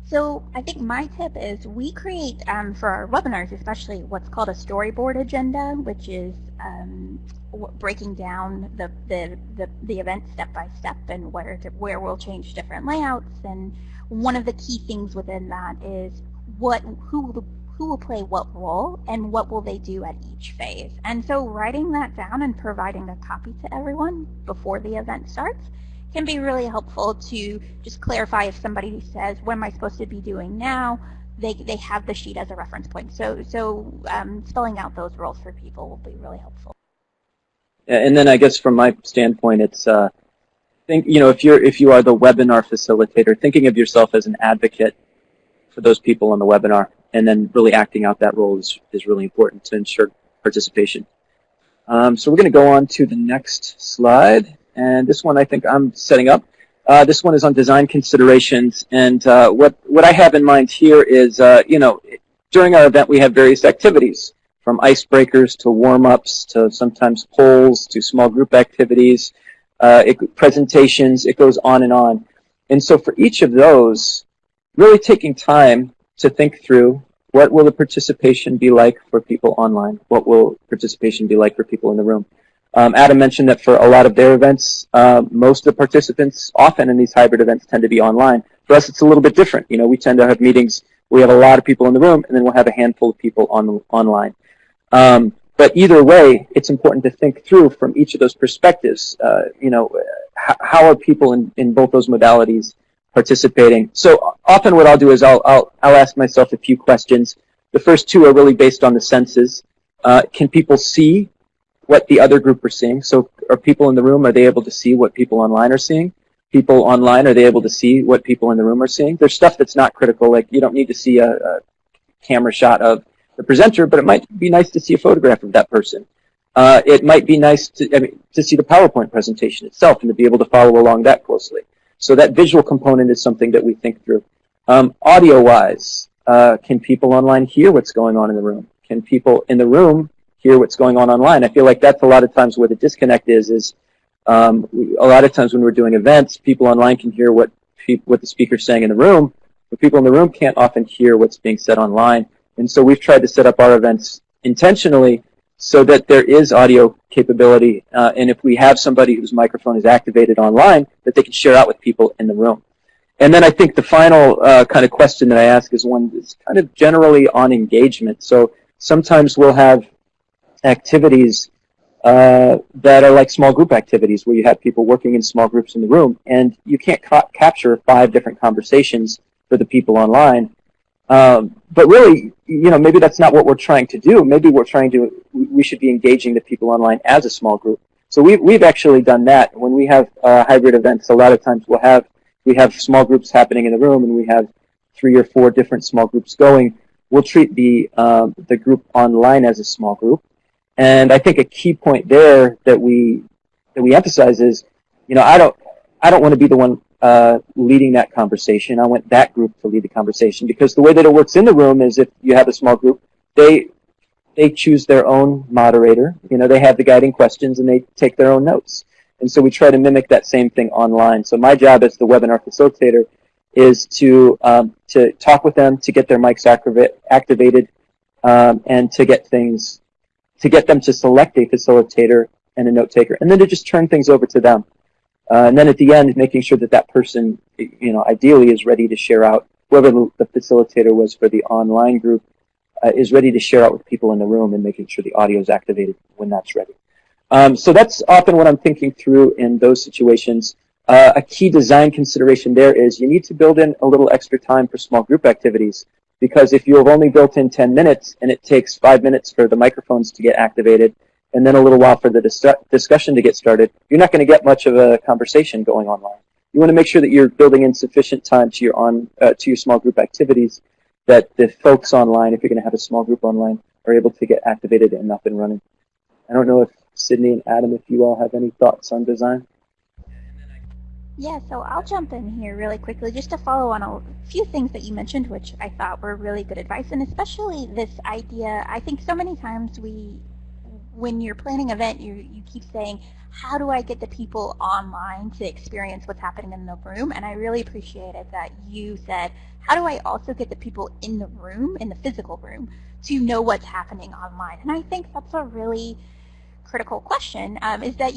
So I think my tip is we create for our webinars, especially what's called a storyboard agenda, which is breaking down the event step by step and where we'll change different layouts. And one of the key things within that is who will play what role and what will they do at each phase. And so writing that down and providing a copy to everyone before the event starts can be really helpful to just clarify if somebody says, what am I supposed to be doing now? They have the sheet as a reference point. So spelling out those roles for people will be really helpful. Yeah, and then I guess from my standpoint, it's if you are the webinar facilitator, thinking of yourself as an advocate for those people on the webinar, and then really acting out that role is really important to ensure participation. So we're going to go on to the next slide. And this one I think I'm setting up. This one is on design considerations. And what I have in mind here is, during our event we have various activities, from icebreakers to warm-ups to sometimes polls to small group activities, presentations, it goes on and on. And so for each of those, really taking time to think through what will the participation be like for people online? What will participation be like for people in the room? Adam mentioned that for a lot of their events, most of the participants often in these hybrid events tend to be online. For us, it's a little bit different. We tend to have meetings where we have a lot of people in the room, and then we'll have a handful of people online. But either way, it's important to think through from each of those perspectives, how are people in both those modalities participating? So often what I'll do is I'll ask myself a few questions. The first two are really based on the senses. Can people see what the other group are seeing? So are people in the room, are they able to see what people online are seeing? People online, are they able to see what people in the room are seeing? There's stuff that's not critical, like you don't need to see a camera shot of the presenter, but it might be nice to see a photograph of that person. It might be nice to see the PowerPoint presentation itself and to be able to follow along that closely. So that visual component is something that we think through. Audio-wise, can people online hear what's going on in the room? Can people in the room hear what's going on online? I feel like that's a lot of times where the disconnect is a lot of times when we're doing events, people online can hear what the speaker's saying in the room, but people in the room can't often hear what's being said online. And so we've tried to set up our events intentionally so that there is audio capability, and if we have somebody whose microphone is activated online, that they can share out with people in the room. And then I think the final kind of question that I ask is one that's kind of generally on engagement. So sometimes we'll have activities that are like small group activities where you have people working in small groups in the room, and you can't capture 5 different conversations for the people online. But really, maybe that's not what we're trying to do. Maybe we should be engaging the people online as a small group. So we've actually done that. When we have hybrid events, a lot of times we have small groups happening in the room, and we have 3 or 4 different small groups going. We'll treat the group online as a small group. And I think a key point there that we emphasize is, I don't want to be the one leading that conversation. I want that group to lead the conversation, because the way that it works in the room is if you have a small group, they choose their own moderator. They have the guiding questions and they take their own notes. And so we try to mimic that same thing online. So my job as the webinar facilitator is to talk with them, to get their mics activated, and to get them to select a facilitator and a note taker, and then to just turn things over to them. And then at the end, making sure that person, ideally is ready to share out, whoever the facilitator was for the online group, is ready to share out with people in the room, and making sure the audio is activated when that's ready. So that's often what I'm thinking through in those situations. A key design consideration there is you need to build in a little extra time for small group activities, because if you have only built in 10 minutes and it takes 5 minutes for the microphones to get activated and then a little while for the discussion to get started, you're not going to get much of a conversation going online. You want to make sure that you're building in sufficient time to your small group activities, that the folks online, if you're going to have a small group online, are able to get activated and up and running. I don't know if Sydney and Adam, if you all have any thoughts on design. Yeah, so I'll jump in here really quickly just to follow on a few things that you mentioned, which I thought were really good advice, and especially this idea. I think so many times when you're planning an event, you keep saying, how do I get the people online to experience what's happening in the room? And I really appreciated that you said, how do I also get the people in the room, in the physical room, to know what's happening online? And I think that's a really critical question, is that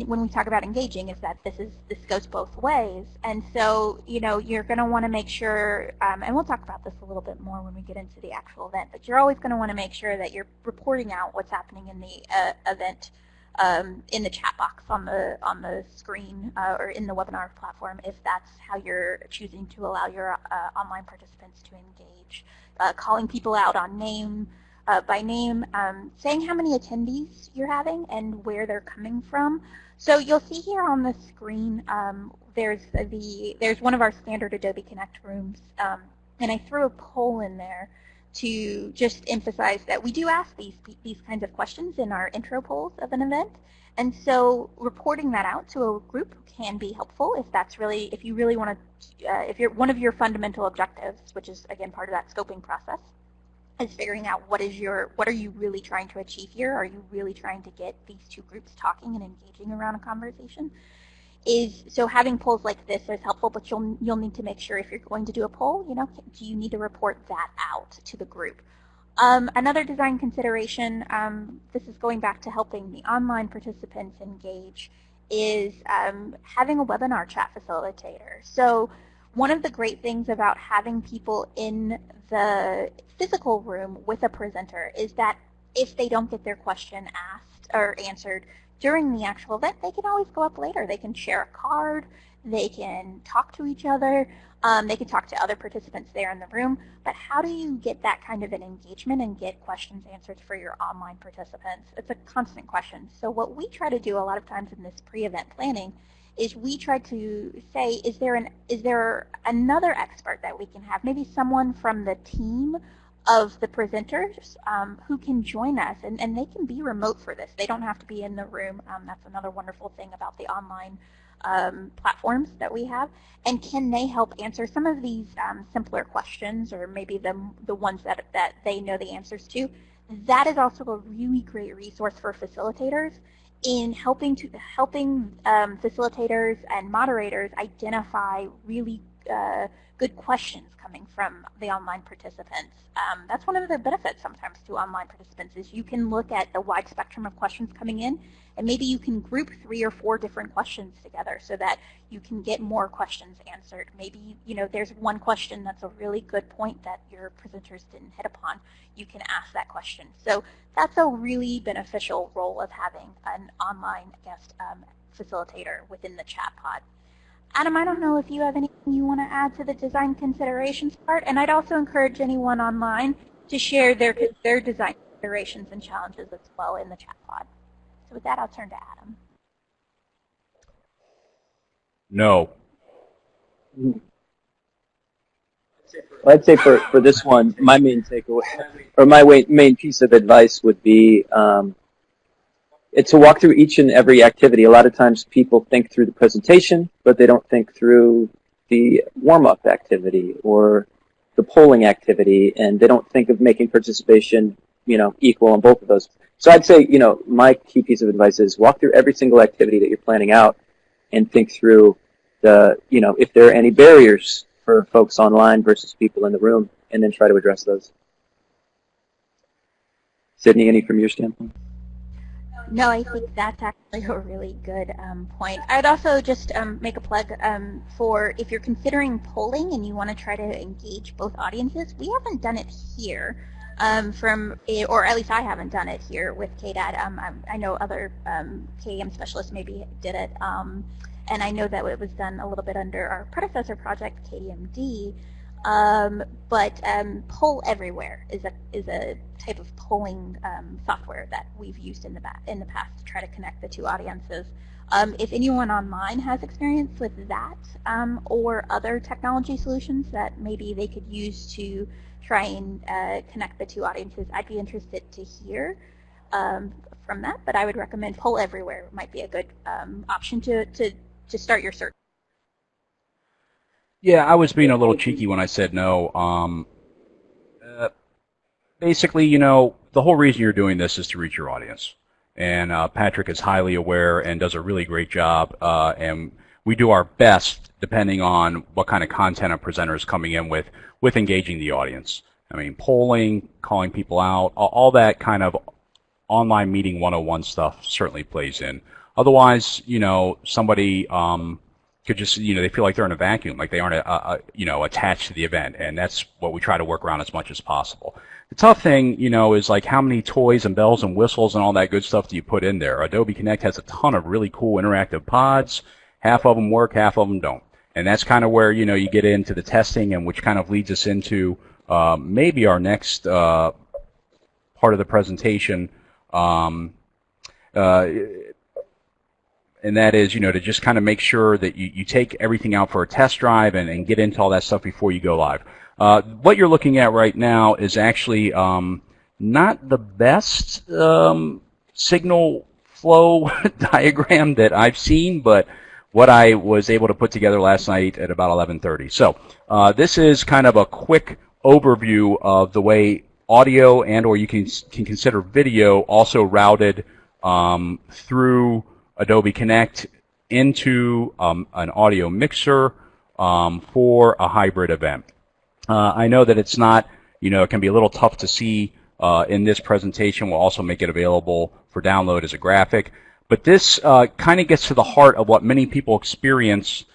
when we talk about engaging, is that this goes both ways. And so, you're going to want to make sure, and we'll talk about this a little bit more when we get into the actual event, but you're always going to want to make sure that you're reporting out what's happening in the event in the chat box on the screen or in the webinar platform, if that's how you're choosing to allow your online participants to engage. Calling people out on name, by name, saying how many attendees you're having and where they're coming from. So you'll see here on the screen, there's one of our standard Adobe Connect rooms, and I threw a poll in there to just emphasize that we do ask these kinds of questions in our intro polls of an event. And so reporting that out to a group can be helpful if you really want to, if one of your fundamental objectives, which is again part of that scoping process, is figuring out what are you really trying to achieve here? Are you really trying to get these two groups talking and engaging around a conversation? So having polls like this is helpful, but you'll need to make sure if you're going to do a poll, do you need to report that out to the group? Another design consideration, this is going back to helping the online participants engage, is having a webinar chat facilitator. So one of the great things about having people in the physical room with a presenter is that if they don't get their question asked or answered during the actual event, they can always go up later. They can share a card, they can talk to each other, they can talk to other participants there in the room. But how do you get that kind of an engagement and get questions answered for your online participants? It's a constant question. So what we try to do a lot of times in this pre-event planning is we try to say, is there another expert that we can have, maybe someone from the team of the presenters who can join us, and they can be remote for this. They don't have to be in the room. That's another wonderful thing about the online platforms that we have. And can they help answer some of these simpler questions, or maybe the ones that they know the answers to? That is also a really great resource for facilitators in helping facilitators and moderators identify really good questions coming from the online participants. That's one of the benefits sometimes to online participants, is you can look at the wide spectrum of questions coming in, and maybe you can group 3 or 4 different questions together so that you can get more questions answered. Maybe there's one question that's a really good point that your presenters didn't hit upon. You can ask that question. So that's a really beneficial role of having an online guest facilitator within the chat pod. Adam, I don't know if you have anything you want to add to the design considerations part, and I'd also encourage anyone online to share their design considerations and challenges as well in the chat pod. So with that, I'll turn to Adam. No. Well, I'd say for this one, my main takeaway, or my main piece of advice would be it's to walk through each and every activity. A lot of times people think through the presentation, but they don't think through the warm-up activity or the polling activity, and they don't think of making participation, equal on both of those. So I'd say, my key piece of advice is walk through every single activity that you're planning out and think through if there are any barriers for folks online versus people in the room, and then try to address those. Sydney, any from your standpoint? No, I think that's actually a really good point. I'd also just make a plug for if you're considering polling and you want to try to engage both audiences. We haven't done it here, or at least I haven't done it here with KDAD. I know other KM specialists maybe did it, and I know that it was done a little bit under our predecessor project, KDMD. But Poll Everywhere is a type of polling software that we've used in the past to try to connect the two audiences. If anyone online has experience with that or other technology solutions that maybe they could use to try and connect the two audiences, I'd be interested to hear from that, but I would recommend Poll Everywhere. It might be a good option to start your search. Yeah, I was being a little cheeky when I said no. Basically, you know, the whole reason you're doing this is to reach your audience. And Patrick is highly aware and does a really great job. And we do our best, depending on what kind of content a presenter is coming in with engaging the audience. I mean, polling, calling people out, all that kind of online meeting 101 stuff certainly plays in. Otherwise, you know, somebody could just, you know, they feel like they're in a vacuum, like they aren't, you know, attached to the event. And that's what we try to work around as much as possible. The tough thing, you know, is like how many toys and bells and whistles and all that good stuff do you put in there? Adobe Connect has a ton of really cool interactive pods. Half of them work, half of them don't. And that's kind of where, you know, you get into the testing, and which kind of leads us into maybe our next part of the presentation. And that is, you know, to just kind of make sure that you take everything out for a test drive and get into all that stuff before you go live. What you're looking at right now is actually not the best signal flow diagram that I've seen, but what I was able to put together last night at about 11:30. So this is kind of a quick overview of the way audio and or you can consider video also routed through Adobe Connect into an audio mixer for a hybrid event. I know that it's not, you know, it can be a little tough to see in this presentation. We'll also make it available for download as a graphic. But this kind of gets to the heart of what many people experience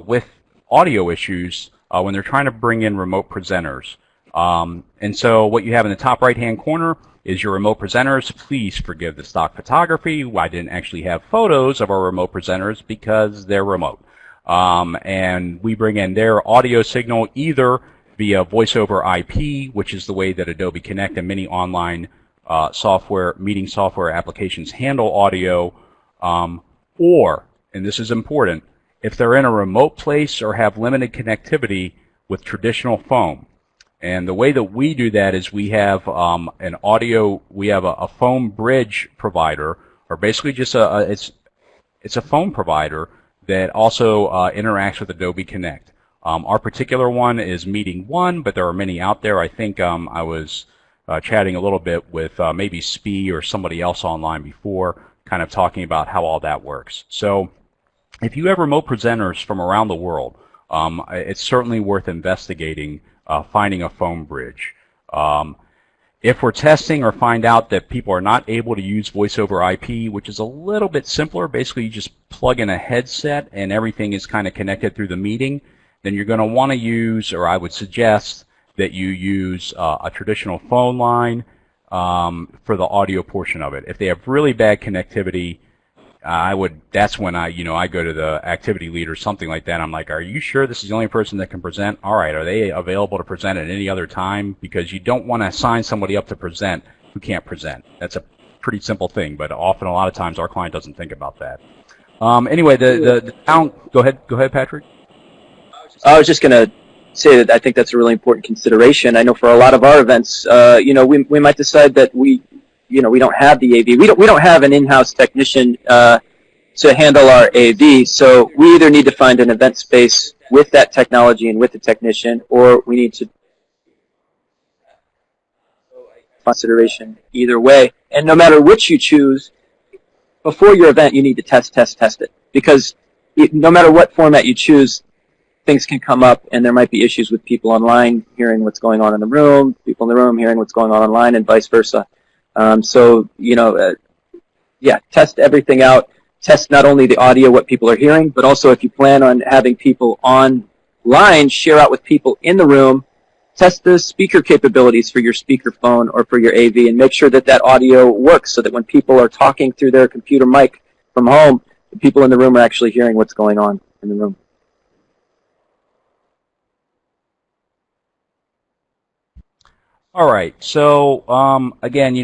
with audio issues when they're trying to bring in remote presenters. And so what you have in the top right-hand corner is your remote presenters. Please forgive the stock photography. I didn't actually have photos of our remote presenters because they're remote. And we bring in their audio signal either via voice over IP, which is the way that Adobe Connect and many online meeting software applications handle audio, or, and this is important, if they're in a remote place or have limited connectivity with traditional phone. And the way that we do that is we have we have a phone bridge provider, or basically just it's a phone provider that also interacts with Adobe Connect. Our particular one is Meeting One, but there are many out there. I think I was chatting a little bit with maybe Spee or somebody else online before, kind of talking about how all that works. So if you have remote presenters from around the world, it's certainly worth investigating finding a phone bridge. If we're testing or find out that people are not able to use voice over IP, which is a little bit simpler, basically you just plug in a headset and everything is kind of connected through the meeting, then you're going to want to use, or I would suggest that you use a traditional phone line for the audio portion of it. If they have really bad connectivity, that's when I go to the activity lead or something like that. I'm like, are you sure this is the only person that can present? All right, are they available to present at any other time? Because you don't want to sign somebody up to present who can't present. That's a pretty simple thing, but often a lot of times our client doesn't think about that. Anyway, the sound, go ahead, Patrick. I was just going to say that I think that's a really important consideration. I know for a lot of our events, we might decide that we don't have the AV. We don't have an in-house technician to handle our AV. So we either need to find an event space with that technology and with the technician, or we need to consideration either way. And no matter which you choose, before your event, you need to test it, because no matter what format you choose, things can come up, and there might be issues with people online hearing what's going on in the room, people in the room hearing what's going on online, and vice versa. Test everything out. Test not only the audio, what people are hearing, but also if you plan on having people online, share out with people in the room. Test the speaker capabilities for your speakerphone or for your AV, and make sure that that audio works so that when people are talking through their computer mic from home, the people in the room are actually hearing what's going on in the room. All right. So again,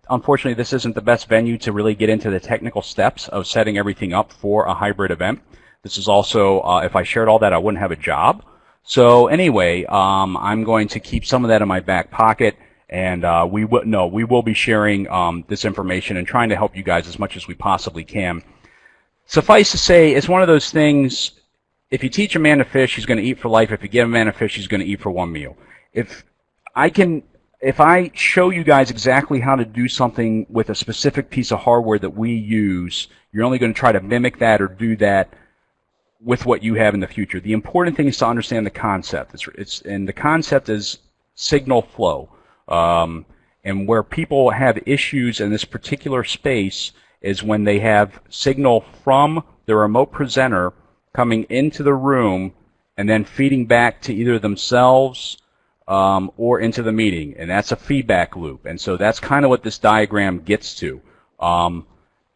unfortunately, this isn't the best venue to really get into the technical steps of setting everything up for a hybrid event. This is also, if I shared all that, I wouldn't have a job. So anyway, I'm going to keep some of that in my back pocket And we will be sharing this information and trying to help you guys as much as we possibly can. Suffice to say, it's one of those things. If you teach a man to fish, he's going to eat for life. If you give a man a fish, he's going to eat for one meal. If I show you guys exactly how to do something with a specific piece of hardware that we use, you're only going to try to mimic that or do that with what you have in the future. The important thing is to understand the concept. And the concept is signal flow. And where people have issues in this particular space is when they have signal from the remote presenter coming into the room and then feeding back to either themselves or into the meeting. And that's a feedback loop. And so that's kind of what this diagram gets to.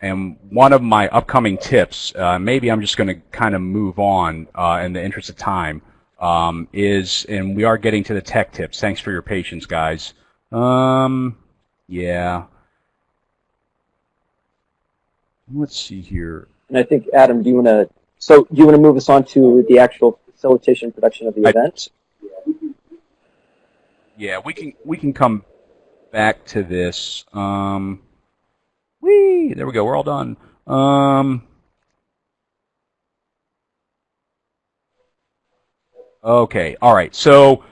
And one of my upcoming tips, maybe I'm just going to kind of move on in the interest of time, and we are getting to the tech tips. Thanks for your patience, guys. Yeah. Let's see here. And I think, Adam, do you want to move us on to the actual facilitation and production of the event? Yeah, we can come back to this. There we go. We're all done. Okay. All right. So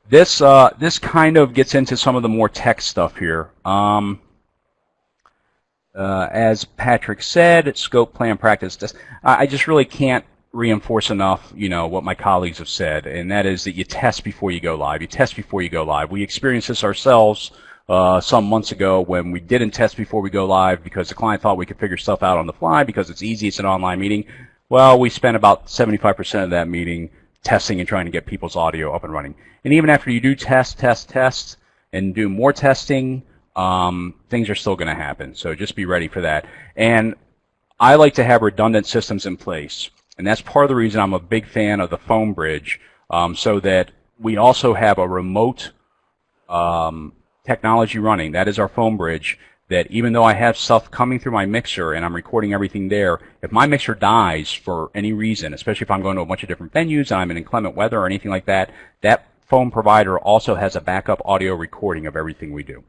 this kind of gets into some of the more tech stuff here. As Patrick said, scope, plan, practice. I just really can't reinforce enough, what my colleagues have said, and that is that you test before you go live. You test before you go live. We experienced this ourselves some months ago when we didn't test before we go live because the client thought we could figure stuff out on the fly because it's easy, it's an online meeting. Well, we spent about 75% of that meeting testing and trying to get people's audio up and running. And even after you do test, and do more testing, things are still going to happen. So just be ready for that. And I like to have redundant systems in place. And that's part of the reason I'm a big fan of the phone bridge, so that we also have a remote technology running. That is our phone bridge, that even though I have stuff coming through my mixer and I'm recording everything there, if my mixer dies for any reason, especially if I'm going to a bunch of different venues and I'm in inclement weather or anything like that, that phone provider also has a backup audio recording of everything we do.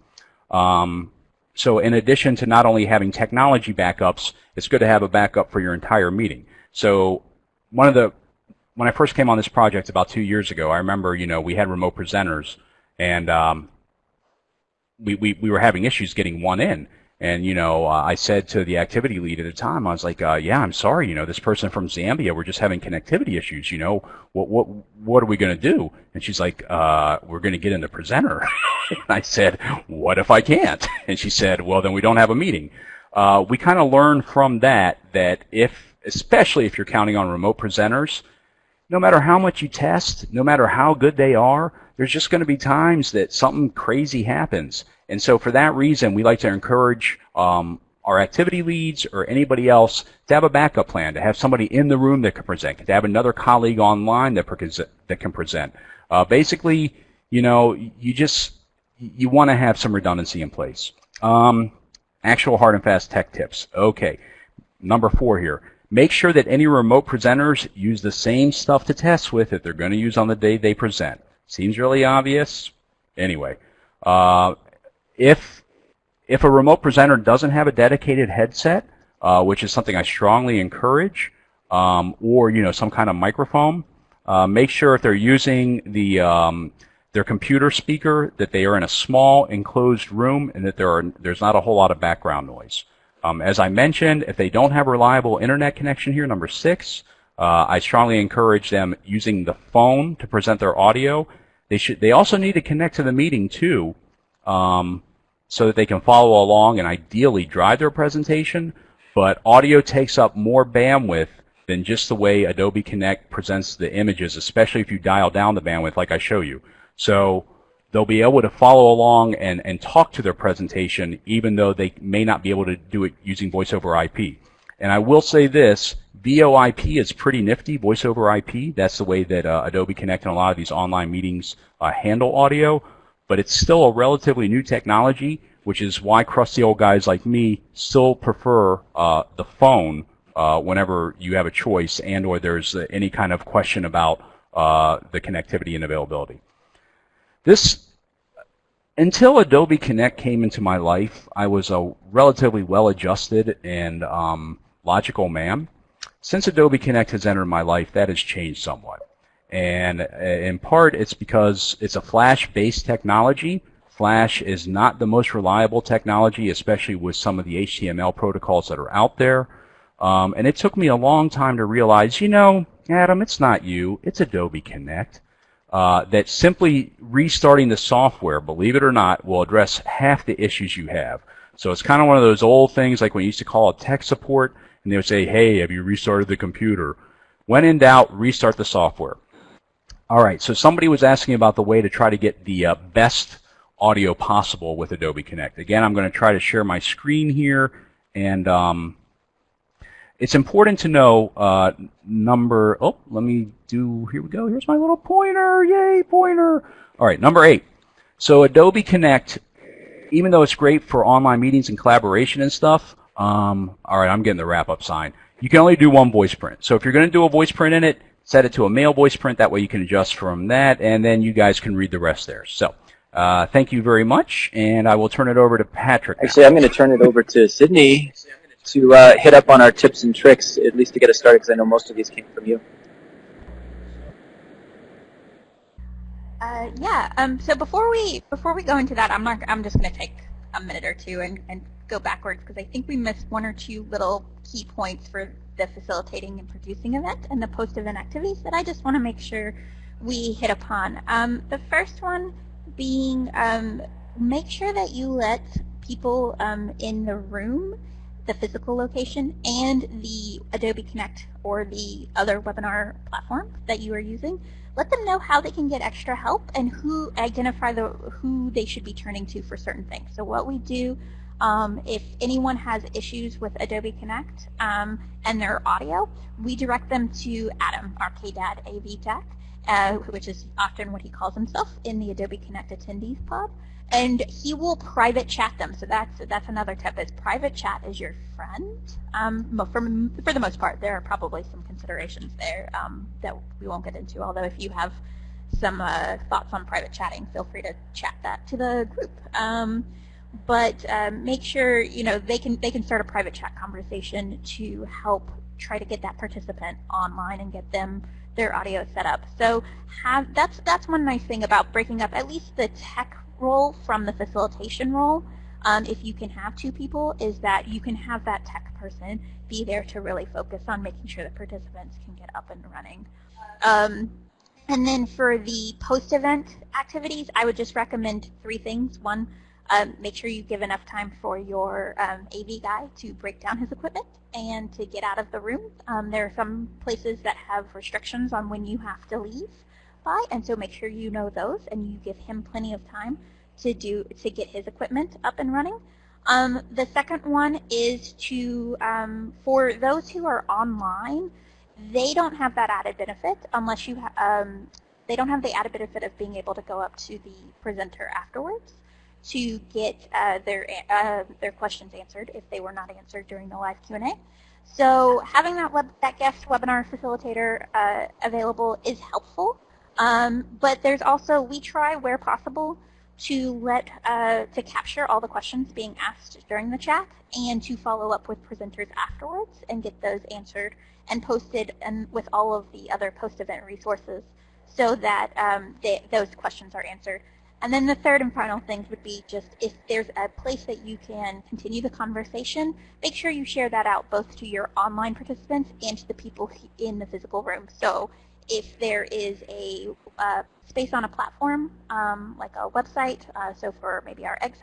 So in addition to not only having technology backups, it's good to have a backup for your entire meeting. So when I first came on this project about 2 years ago, I remember, we had remote presenters, and we were having issues getting one in. And, I said to the activity lead at the time, I was like, yeah, I'm sorry, this person from Zambia, we're just having connectivity issues, what are we going to do? And she's like, we're going to get in the presenter. And I said, what if I can't? And she said, well, then we don't have a meeting. We kind of learned from that especially if you're counting on remote presenters, no matter how much you test, no matter how good they are, there's just going to be times that something crazy happens. And so for that reason, we like to encourage our activity leads or anybody else to have a backup plan, to have somebody in the room that can present, to have another colleague online that can present. Basically, you want to have some redundancy in place. Actual hard and fast tech tips. Okay, number 4 here. Make sure that any remote presenters use the same stuff to test with that they're going to use on the day they present. Seems really obvious. Anyway, if a remote presenter doesn't have a dedicated headset, which is something I strongly encourage, or some kind of microphone, make sure if they're using their computer speaker that they are in a small enclosed room and that there's not a whole lot of background noise. As I mentioned, if they don't have a reliable internet connection here, number 6, I strongly encourage them using the phone to present their audio. They also need to connect to the meeting too, so that they can follow along and ideally drive their presentation. But audio takes up more bandwidth than just the way Adobe Connect presents the images, especially if you dial down the bandwidth like I show you. So they'll be able to follow along and talk to their presentation, even though they may not be able to do it using voice over IP. And I will say this, VoIP is pretty nifty, voice over IP. That's the way that Adobe Connect and a lot of these online meetings handle audio. But it's still a relatively new technology, which is why crusty old guys like me still prefer the phone whenever you have a choice and or there's any kind of question about the connectivity and availability. This until Adobe Connect came into my life, I was a relatively well-adjusted and logical man. Since Adobe Connect has entered my life, that has changed somewhat. And in part, it's because it's a Flash-based technology. Flash is not the most reliable technology, especially with some of the HTML protocols that are out there. And it took me a long time to realize, you know, Adam, it's not you, it's Adobe Connect. That simply restarting the software, believe it or not, will address half the issues you have. So it's kind of one of those old things like when you used to call it tech support, and they would say, hey, have you restarted the computer? When in doubt, restart the software. All right, so somebody was asking about the way to try to get the best audio possible with Adobe Connect. Again, I'm going to try to share my screen here, and it's important to know let me do, here we go, here's my little pointer, yay, pointer. All right, number 8. So Adobe Connect, even though it's great for online meetings and collaboration and stuff, all right, I'm getting the wrap-up sign. You can only do one voice print. So if you're going to do a voice print in it, set it to a male voice print. That way you can adjust from that, and then you guys can read the rest there. So thank you very much, and I will turn it over to Patrick now. Actually, I'm going to turn it over to Sydney to hit up on our tips and tricks, at least to get us started, because I know most of these came from you. So before we go into that, I'm just going to take a minute or two and go backwards, because I think we missed one or two little key points for the facilitating and producing event and the post-event activities that I just want to make sure we hit upon. The first one being make sure that you let people in the room, the physical location, and the Adobe Connect or the other webinar platform that you are using, let them know how they can get extra help and identify who they should be turning to for certain things. So what we do, if anyone has issues with Adobe Connect and their audio, we direct them to Adam, our KDAD AV Tech, which is often what he calls himself in the Adobe Connect attendees pod, and he will private chat them. So that's another tip, is private chat is your friend. For the most part, there are probably some considerations there that we won't get into, although if you have some thoughts on private chatting, feel free to chat that to the group. But make sure they can start a private chat conversation to help try to get that participant online and get their audio set up. So that's one nice thing about breaking up at least the tech role from the facilitation role. If you can have two people, is that you can have that tech person be there to really focus on making sure the participants can get up and running. And then for the post-event activities, I would just recommend 3 things. One, make sure you give enough time for your AV guy to break down his equipment and to get out of the room. There are some places that have restrictions on when you have to leave by, and so make sure you know those and you give him plenty of time to get his equipment up and running. The second one is to, for those who are online, they don't have that added benefit unless you they don't have the added benefit of being able to go up to the presenter afterwards to get their questions answered if they were not answered during the live Q&A. So having that guest webinar facilitator available is helpful, but there's also, we try where possible to to capture all the questions being asked during the chat and to follow up with presenters afterwards and get those answered and posted and with all of the other post-event resources so that those questions are answered. And then the third and final things would be just if there's a place that you can continue the conversation, make sure you share that out both to your online participants and to the people in the physical room. So if there is a space on a platform, like a website, so for maybe our Ag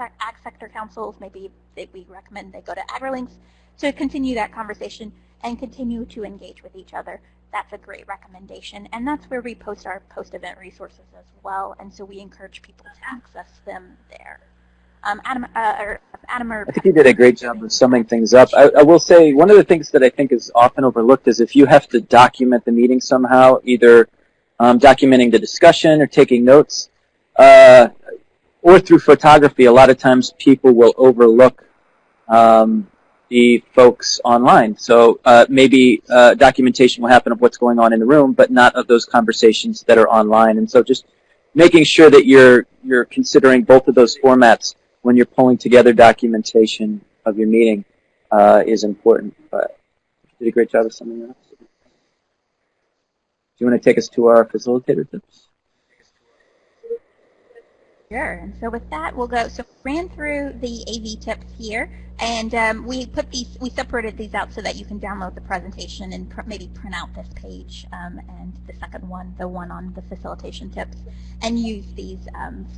Sector councils, maybe we recommend they go to AgriLinks to continue that conversation and continue to engage with each other. That's a great recommendation, and that's where we post our post-event resources as well, and so we encourage people to access them there. Adam, or I think you did a great job of summing things up. I will say one of the things that I think is often overlooked is if you have to document the meeting somehow, either documenting the discussion or taking notes, or through photography, a lot of times people will overlook the folks online. So maybe documentation will happen of what's going on in the room, but not of those conversations that are online. And so just making sure that you're considering both of those formats when you're pulling together documentation of your meeting is important. But you did a great job of summing that up. Do you want to take us to our facilitator tips? Sure. And so with that, we'll go. So we ran through the AV tips here, and we separated these out so that you can download the presentation and maybe print out this page and the second one, the one on the facilitation tips, and use these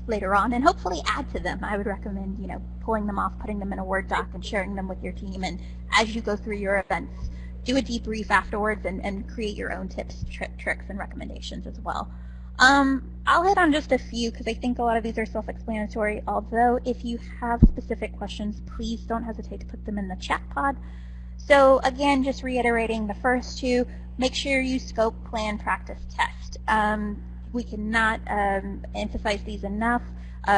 later on, and hopefully add to them. I would recommend, pulling them off, putting them in a Word doc, and sharing them with your team. And as you go through your events, do a debrief afterwards and create your own tips, tricks, and recommendations as well. I'll hit on just a few because I think a lot of these are self-explanatory, although if you have specific questions, please don't hesitate to put them in the chat pod. So again, just reiterating the first two, make sure you scope, plan, practice, test. We cannot emphasize these enough.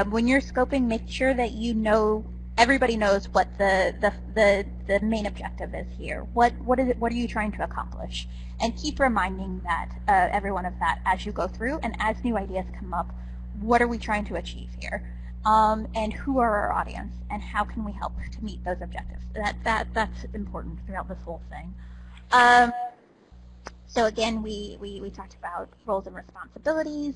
When you're scoping, make sure that everybody knows what the main objective is here. What are you trying to accomplish? And keep reminding that everyone of that as you go through, and as new ideas come up, what are we trying to achieve here? And who are our audience, and how can we help to meet those objectives? That's important throughout this whole thing. So again, we talked about roles and responsibilities.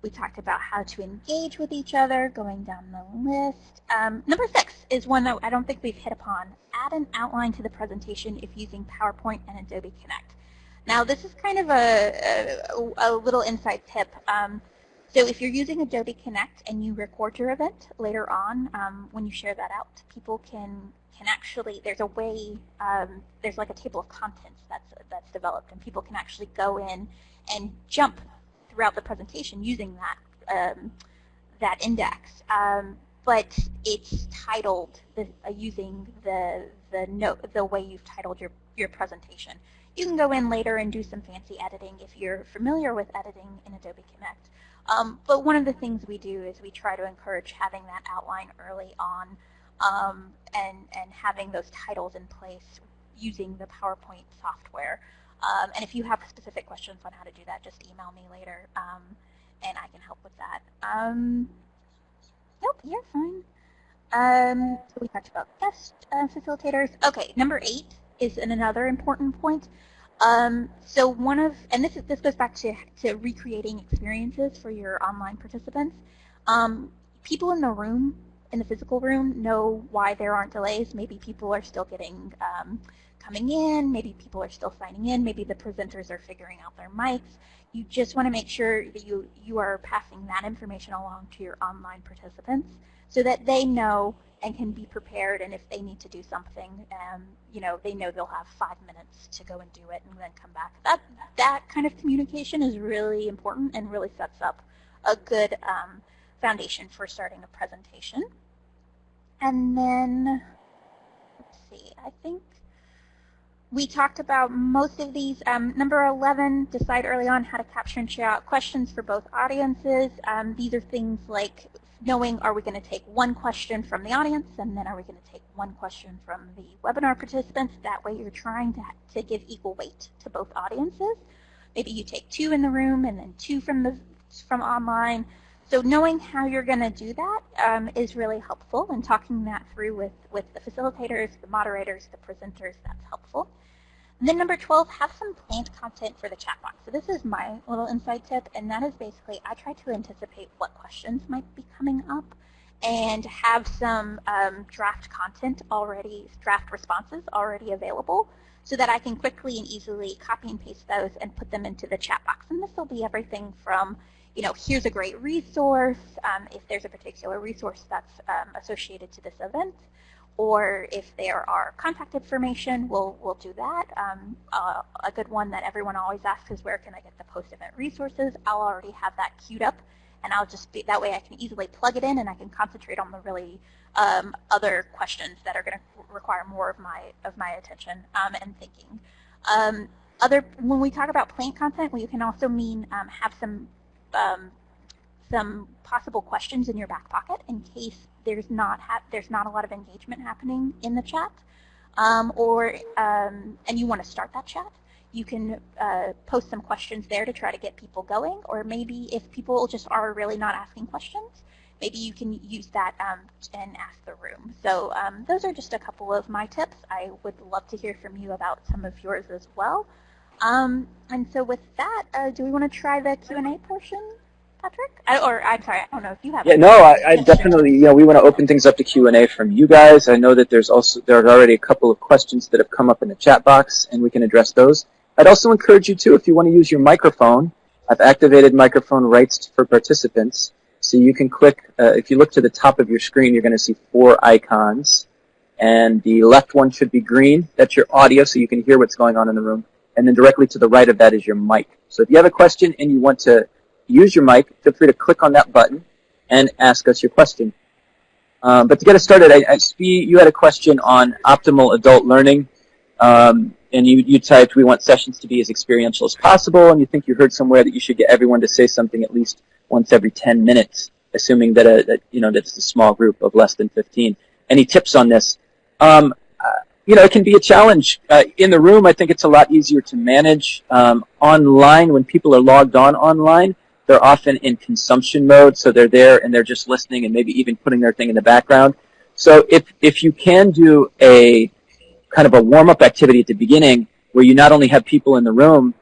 We talked about how to engage with each other, going down the list. Number 6 is one that I don't think we've hit upon. Add an outline to the presentation if using PowerPoint and Adobe Connect. Now, this is kind of a little inside tip. So if you're using Adobe Connect and you record your event later on, when you share that out, people can actually, there's a way, there's like a table of contents that's developed, and people can actually go in and jump throughout the presentation using that index. But it's titled using the way you've titled your presentation. You can go in later and do some fancy editing if you're familiar with editing in Adobe Connect. But one of the things we do is we try to encourage having that outline early on and having those titles in place using the PowerPoint software. And if you have specific questions on how to do that, just email me later and I can help with that. Nope, you're fine. So we talked about guest facilitators. Okay, number 8 is another important point. So and this goes back to recreating experiences for your online participants. People in the room, in the physical room, know why there aren't delays. Maybe people are still coming in, maybe people are still signing in, maybe the presenters are figuring out their mics. You just want to make sure that you are passing that information along to your online participants so that they know and can be prepared, and if they need to do something, they know they'll have 5 minutes to go and do it and then come back. That kind of communication is really important and really sets up a good foundation for starting a presentation. And then, let's see, I think we talked about most of these. Number 11, decide early on how to capture and share out questions for both audiences. These are things like knowing, are we going to take one question from the audience, and then are we going to take one question from the webinar participants? That way you're trying to give equal weight to both audiences. Maybe you take 2 in the room and then 2 from online. So knowing how you're going to do that is really helpful, and talking that through with the facilitators, the moderators, the presenters, that's helpful. And then number 12, have some planned content for the chat box. So this is my little inside tip, and that is basically I try to anticipate what questions might be coming up and have some draft responses already available so that I can quickly and easily copy and paste those and put them into the chat box. And this will be everything from, here's a great resource, if there's a particular resource that's associated to this event, or if there are contact information, we'll do that. A good one that everyone always asks is, where can I get the post-event resources? I'll already have that queued up, and that way I can easily plug it in, and I can concentrate on the really other questions that are going to require more of my attention and thinking. When we talk about planned content, we can also mean have some possible questions in your back pocket in case there's not a lot of engagement happening in the chat, and you want to start that chat. you can post some questions there to try to get people going, or maybe if people just are really not asking questions, maybe you can use that and ask the room. So those are just a couple of my tips. I would love to hear from you about some of yours as well. And so with that, do we want to try the Q&A portion, Patrick? I'm sorry, I don't know if you have. Yeah, no, I definitely. We want to open things up to Q&A from you guys. I know that there are already a couple of questions that have come up in the chat box, and we can address those. I'd also encourage you too, if you want to use your microphone. I've activated microphone rights for participants, so you can click. If you look to the top of your screen, you're going to see 4 icons, and the left one should be green. That's your audio, so you can hear what's going on in the room. And then directly to the right of that is your mic. So if you have a question and you want to use your mic, feel free to click on that button and ask us your question. But to get us started, you had a question on optimal adult learning, and you typed, we want sessions to be as experiential as possible, and you think you heard somewhere that you should get everyone to say something at least once every 10 minutes, assuming that that's a small group of less than 15. Any tips on this? It can be a challenge. In the room, I think it's a lot easier to manage. Online, when people are logged on online, they're often in consumption mode, so they're there and they're just listening and maybe even putting their thing in the background. So if you can do a kind of a warm-up activity at the beginning where you not only have people in the room,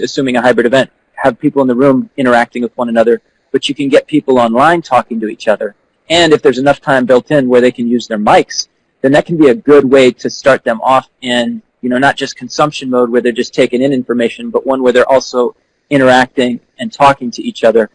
assuming a hybrid event, have people in the room interacting with one another, but you can get people online talking to each other. And if there's enough time built in where they can use their mics, then that can be a good way to start them off in, not just consumption mode where they're just taking in information, but one where they're also interacting and talking to each other.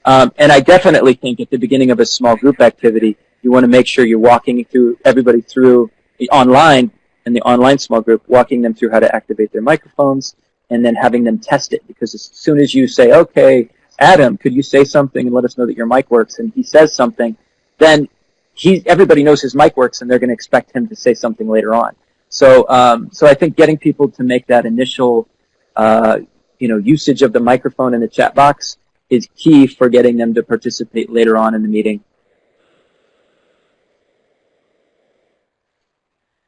And I definitely think at the beginning of a small group activity, you want to make sure you're walking everybody through the online, in the online small group, walking them through how to activate their microphones and then having them test it. Because as soon as you say, okay, Adam, could you say something and let us know that your mic works, and he says something, then everybody knows his mic works, and they're going to expect him to say something later on. So I think getting people to make that initial, usage of the microphone in the chat box is key for getting them to participate later on in the meeting.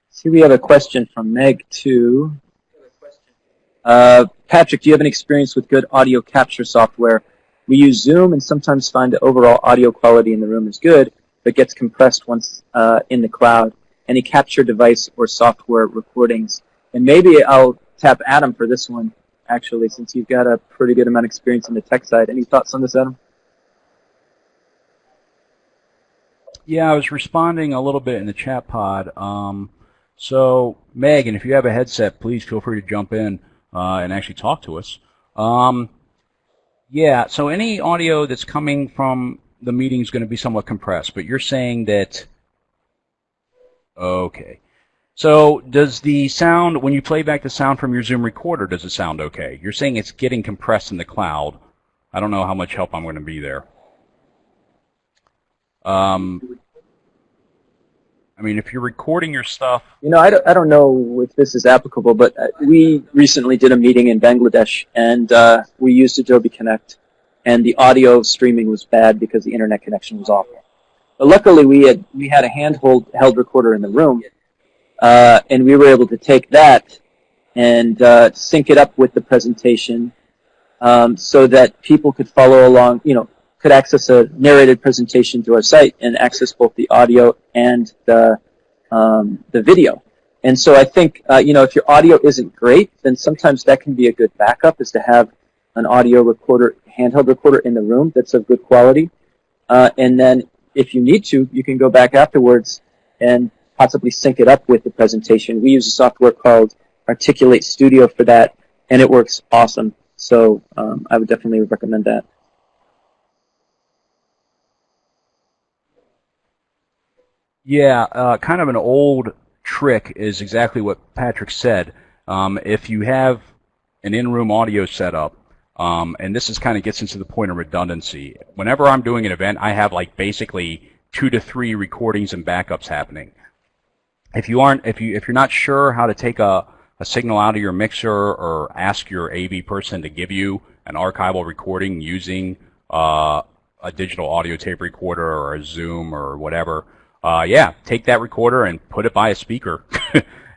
See, we have a question from Meg too. Patrick, do you have any experience with good audio capture software? We use Zoom and sometimes find the overall audio quality in the room is good, but gets compressed once in the cloud. Any capture device or software recordings? And maybe I'll tap Adam for this one, actually, since you've got a pretty good amount of experience on the tech side. Any thoughts on this, Adam? Yeah, I was responding a little bit in the chat pod. So, Megan, if you have a headset, please feel free to jump in and actually talk to us. Yeah, so any audio that's coming from the meeting is going to be somewhat compressed, but you're saying that, okay. So does the sound, when you play back the sound from your Zoom recorder, does it sound okay? You're saying it's getting compressed in the cloud. I don't know how much help I'm going to be there. I mean, if you're recording your stuff... I don't know if this is applicable, but we recently did a meeting in Bangladesh, and we used Adobe Connect, and the audio streaming was bad because the internet connection was awful. But luckily, we had a handheld recorder in the room, and we were able to take that and sync it up with the presentation so that people could follow along, could access a narrated presentation through our site and access both the audio and the video. And so I think, if your audio isn't great, then sometimes that can be a good backup, is to have an audio recorder, handheld recorder in the room that's of good quality. And then if you need to, you can go back afterwards and possibly sync it up with the presentation. We use a software called Articulate Studio for that, and it works awesome. So I would definitely recommend that. Yeah, kind of an old trick is exactly what Patrick said. If you have an in-room audio setup, and this is kind of gets into the point of redundancy. Whenever I'm doing an event, I have like basically 2 to 3 recordings and backups happening. If you're not sure how to take a signal out of your mixer or ask your AV person to give you an archival recording using a digital audio tape recorder or a Zoom or whatever, yeah, take that recorder and put it by a speaker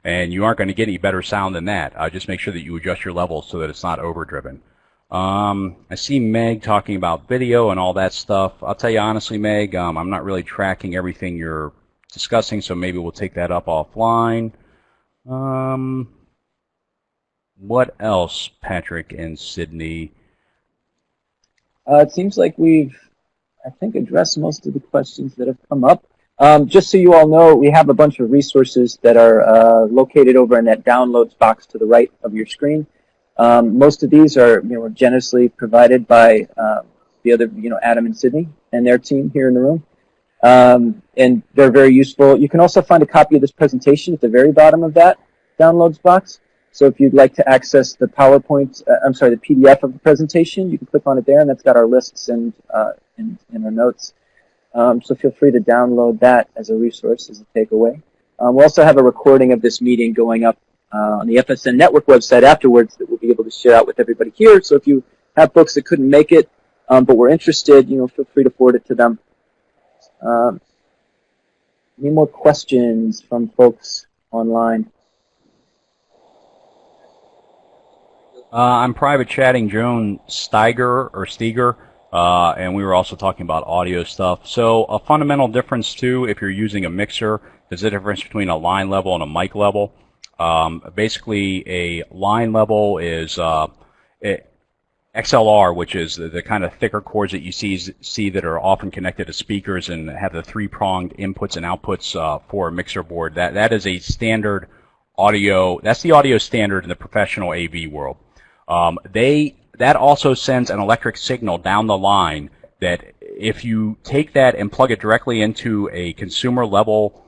and you aren't going to get any better sound than that. Just make sure that you adjust your levels so that it's not overdriven. I see Meg talking about video and all that stuff. I'll tell you honestly, Meg, I'm not really tracking everything you're discussing, so maybe we'll take that up offline. What else, Patrick and Sydney? It seems like we've, I think, addressed most of the questions that have come up. Just so you all know, we have a bunch of resources that are located over in that downloads box to the right of your screen. Most of these are, generously provided by the other, Adam and Sydney and their team here in the room, and they're very useful. You can also find a copy of this presentation at the very bottom of that downloads box. So if you'd like to access the PowerPoint, the PDF of the presentation, you can click on it there, and that's got our lists and our notes. So feel free to download that as a resource, as a takeaway. We'll also have a recording of this meeting going up on the FSN Network website afterwards that we'll be able to share out with everybody here. So if you have folks that couldn't make it but were interested, feel free to forward it to them. Any more questions from folks online? I'm private chatting Joan Steiger, and we were also talking about audio stuff. So a fundamental difference, too, if you're using a mixer, is the difference between a line level and a mic level. Basically, a line level is XLR, which is the kind of thicker cords that you see that are often connected to speakers and have the three-pronged inputs and outputs for a mixer board. That is a standard audio. That's the audio standard in the professional AV world. That also sends an electric signal down the line that if you take that and plug it directly into a consumer level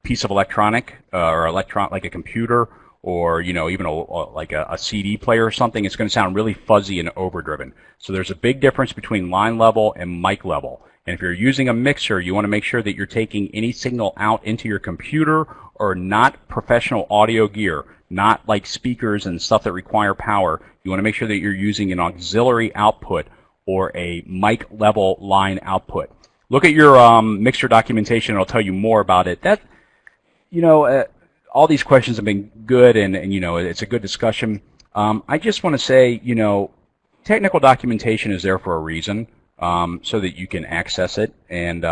piece of electronic or like a computer or even like a CD player or something, it's going to sound really fuzzy and overdriven. So there's a big difference between line level and mic level. And if you're using a mixer, you want to make sure that you're taking any signal out into your computer or not professional audio gear, not like speakers and stuff that require power. You want to make sure that you're using an auxiliary output or a mic level line output. Look at your mixer documentation. It'll tell you more about it. That, all these questions have been good, and it's a good discussion. I just want to say, technical documentation is there for a reason, so that you can access it. And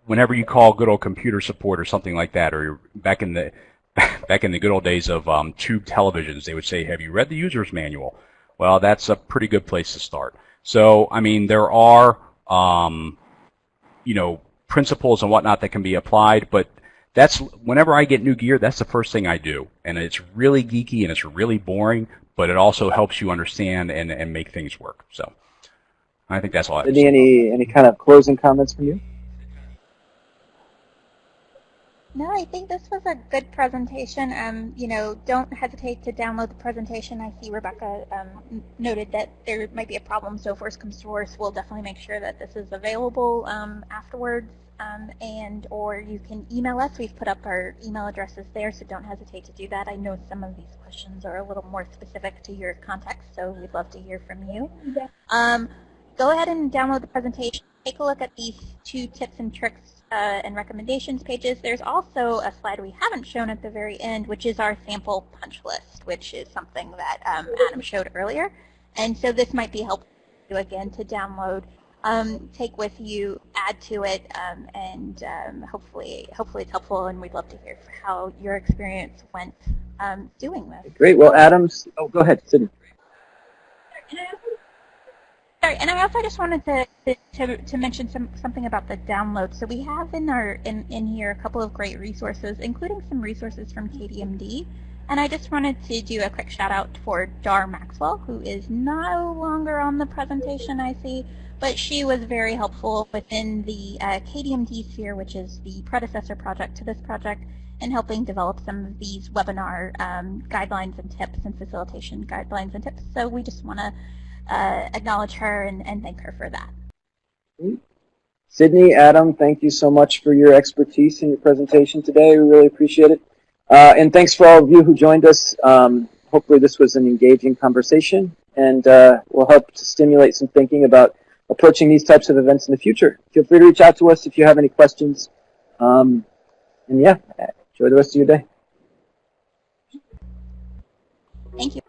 whenever you call good old computer support or something like that, or back in the good old days of tube televisions, they would say, "Have you read the user's manual?" Well, that's a pretty good place to start. So, I mean, there are principles and whatnot that can be applied, but that's whenever I get new gear, that's the first thing I do. And it's really geeky and it's really boring, but it also helps you understand and make things work. So I think that's all I have to say. Any kind of closing comments from you? No, I think this was a good presentation. Don't hesitate to download the presentation. I see Rebecca noted that there might be a problem, so if worse comes to worse, we'll definitely make sure that this is available afterwards, or you can email us. We've put up our email addresses there, so don't hesitate to do that. I know some of these questions are a little more specific to your context, so we'd love to hear from you. Yeah. Go ahead and download the presentation. Take a look at these 2 tips and tricks and recommendations pages. There's also a slide we haven't shown at the very end, which is our sample punch list, which is something that Adam showed earlier. And so this might be helpful to you, again, to download, take with you, add to it, and hopefully it's helpful, and we'd love to hear how your experience went doing this. Great. Well, Adams, go ahead, Sydney. Sorry, and I also just wanted to mention something about the download. So we have in here a couple of great resources, including some resources from KDMD. And I just wanted to do a quick shout out for Dar Maxwell, who is no longer on the presentation, I see, but she was very helpful within the KDMD sphere, which is the predecessor project to this project, in helping develop some of these webinar guidelines and tips and facilitation guidelines and tips. So we just want to acknowledge her and thank her for that. Sydney, Adam, thank you so much for your expertise in your presentation today. We really appreciate it. And thanks for all of you who joined us. Hopefully this was an engaging conversation and will help to stimulate some thinking about approaching these types of events in the future. Feel free to reach out to us if you have any questions. And yeah, enjoy the rest of your day. Thank you.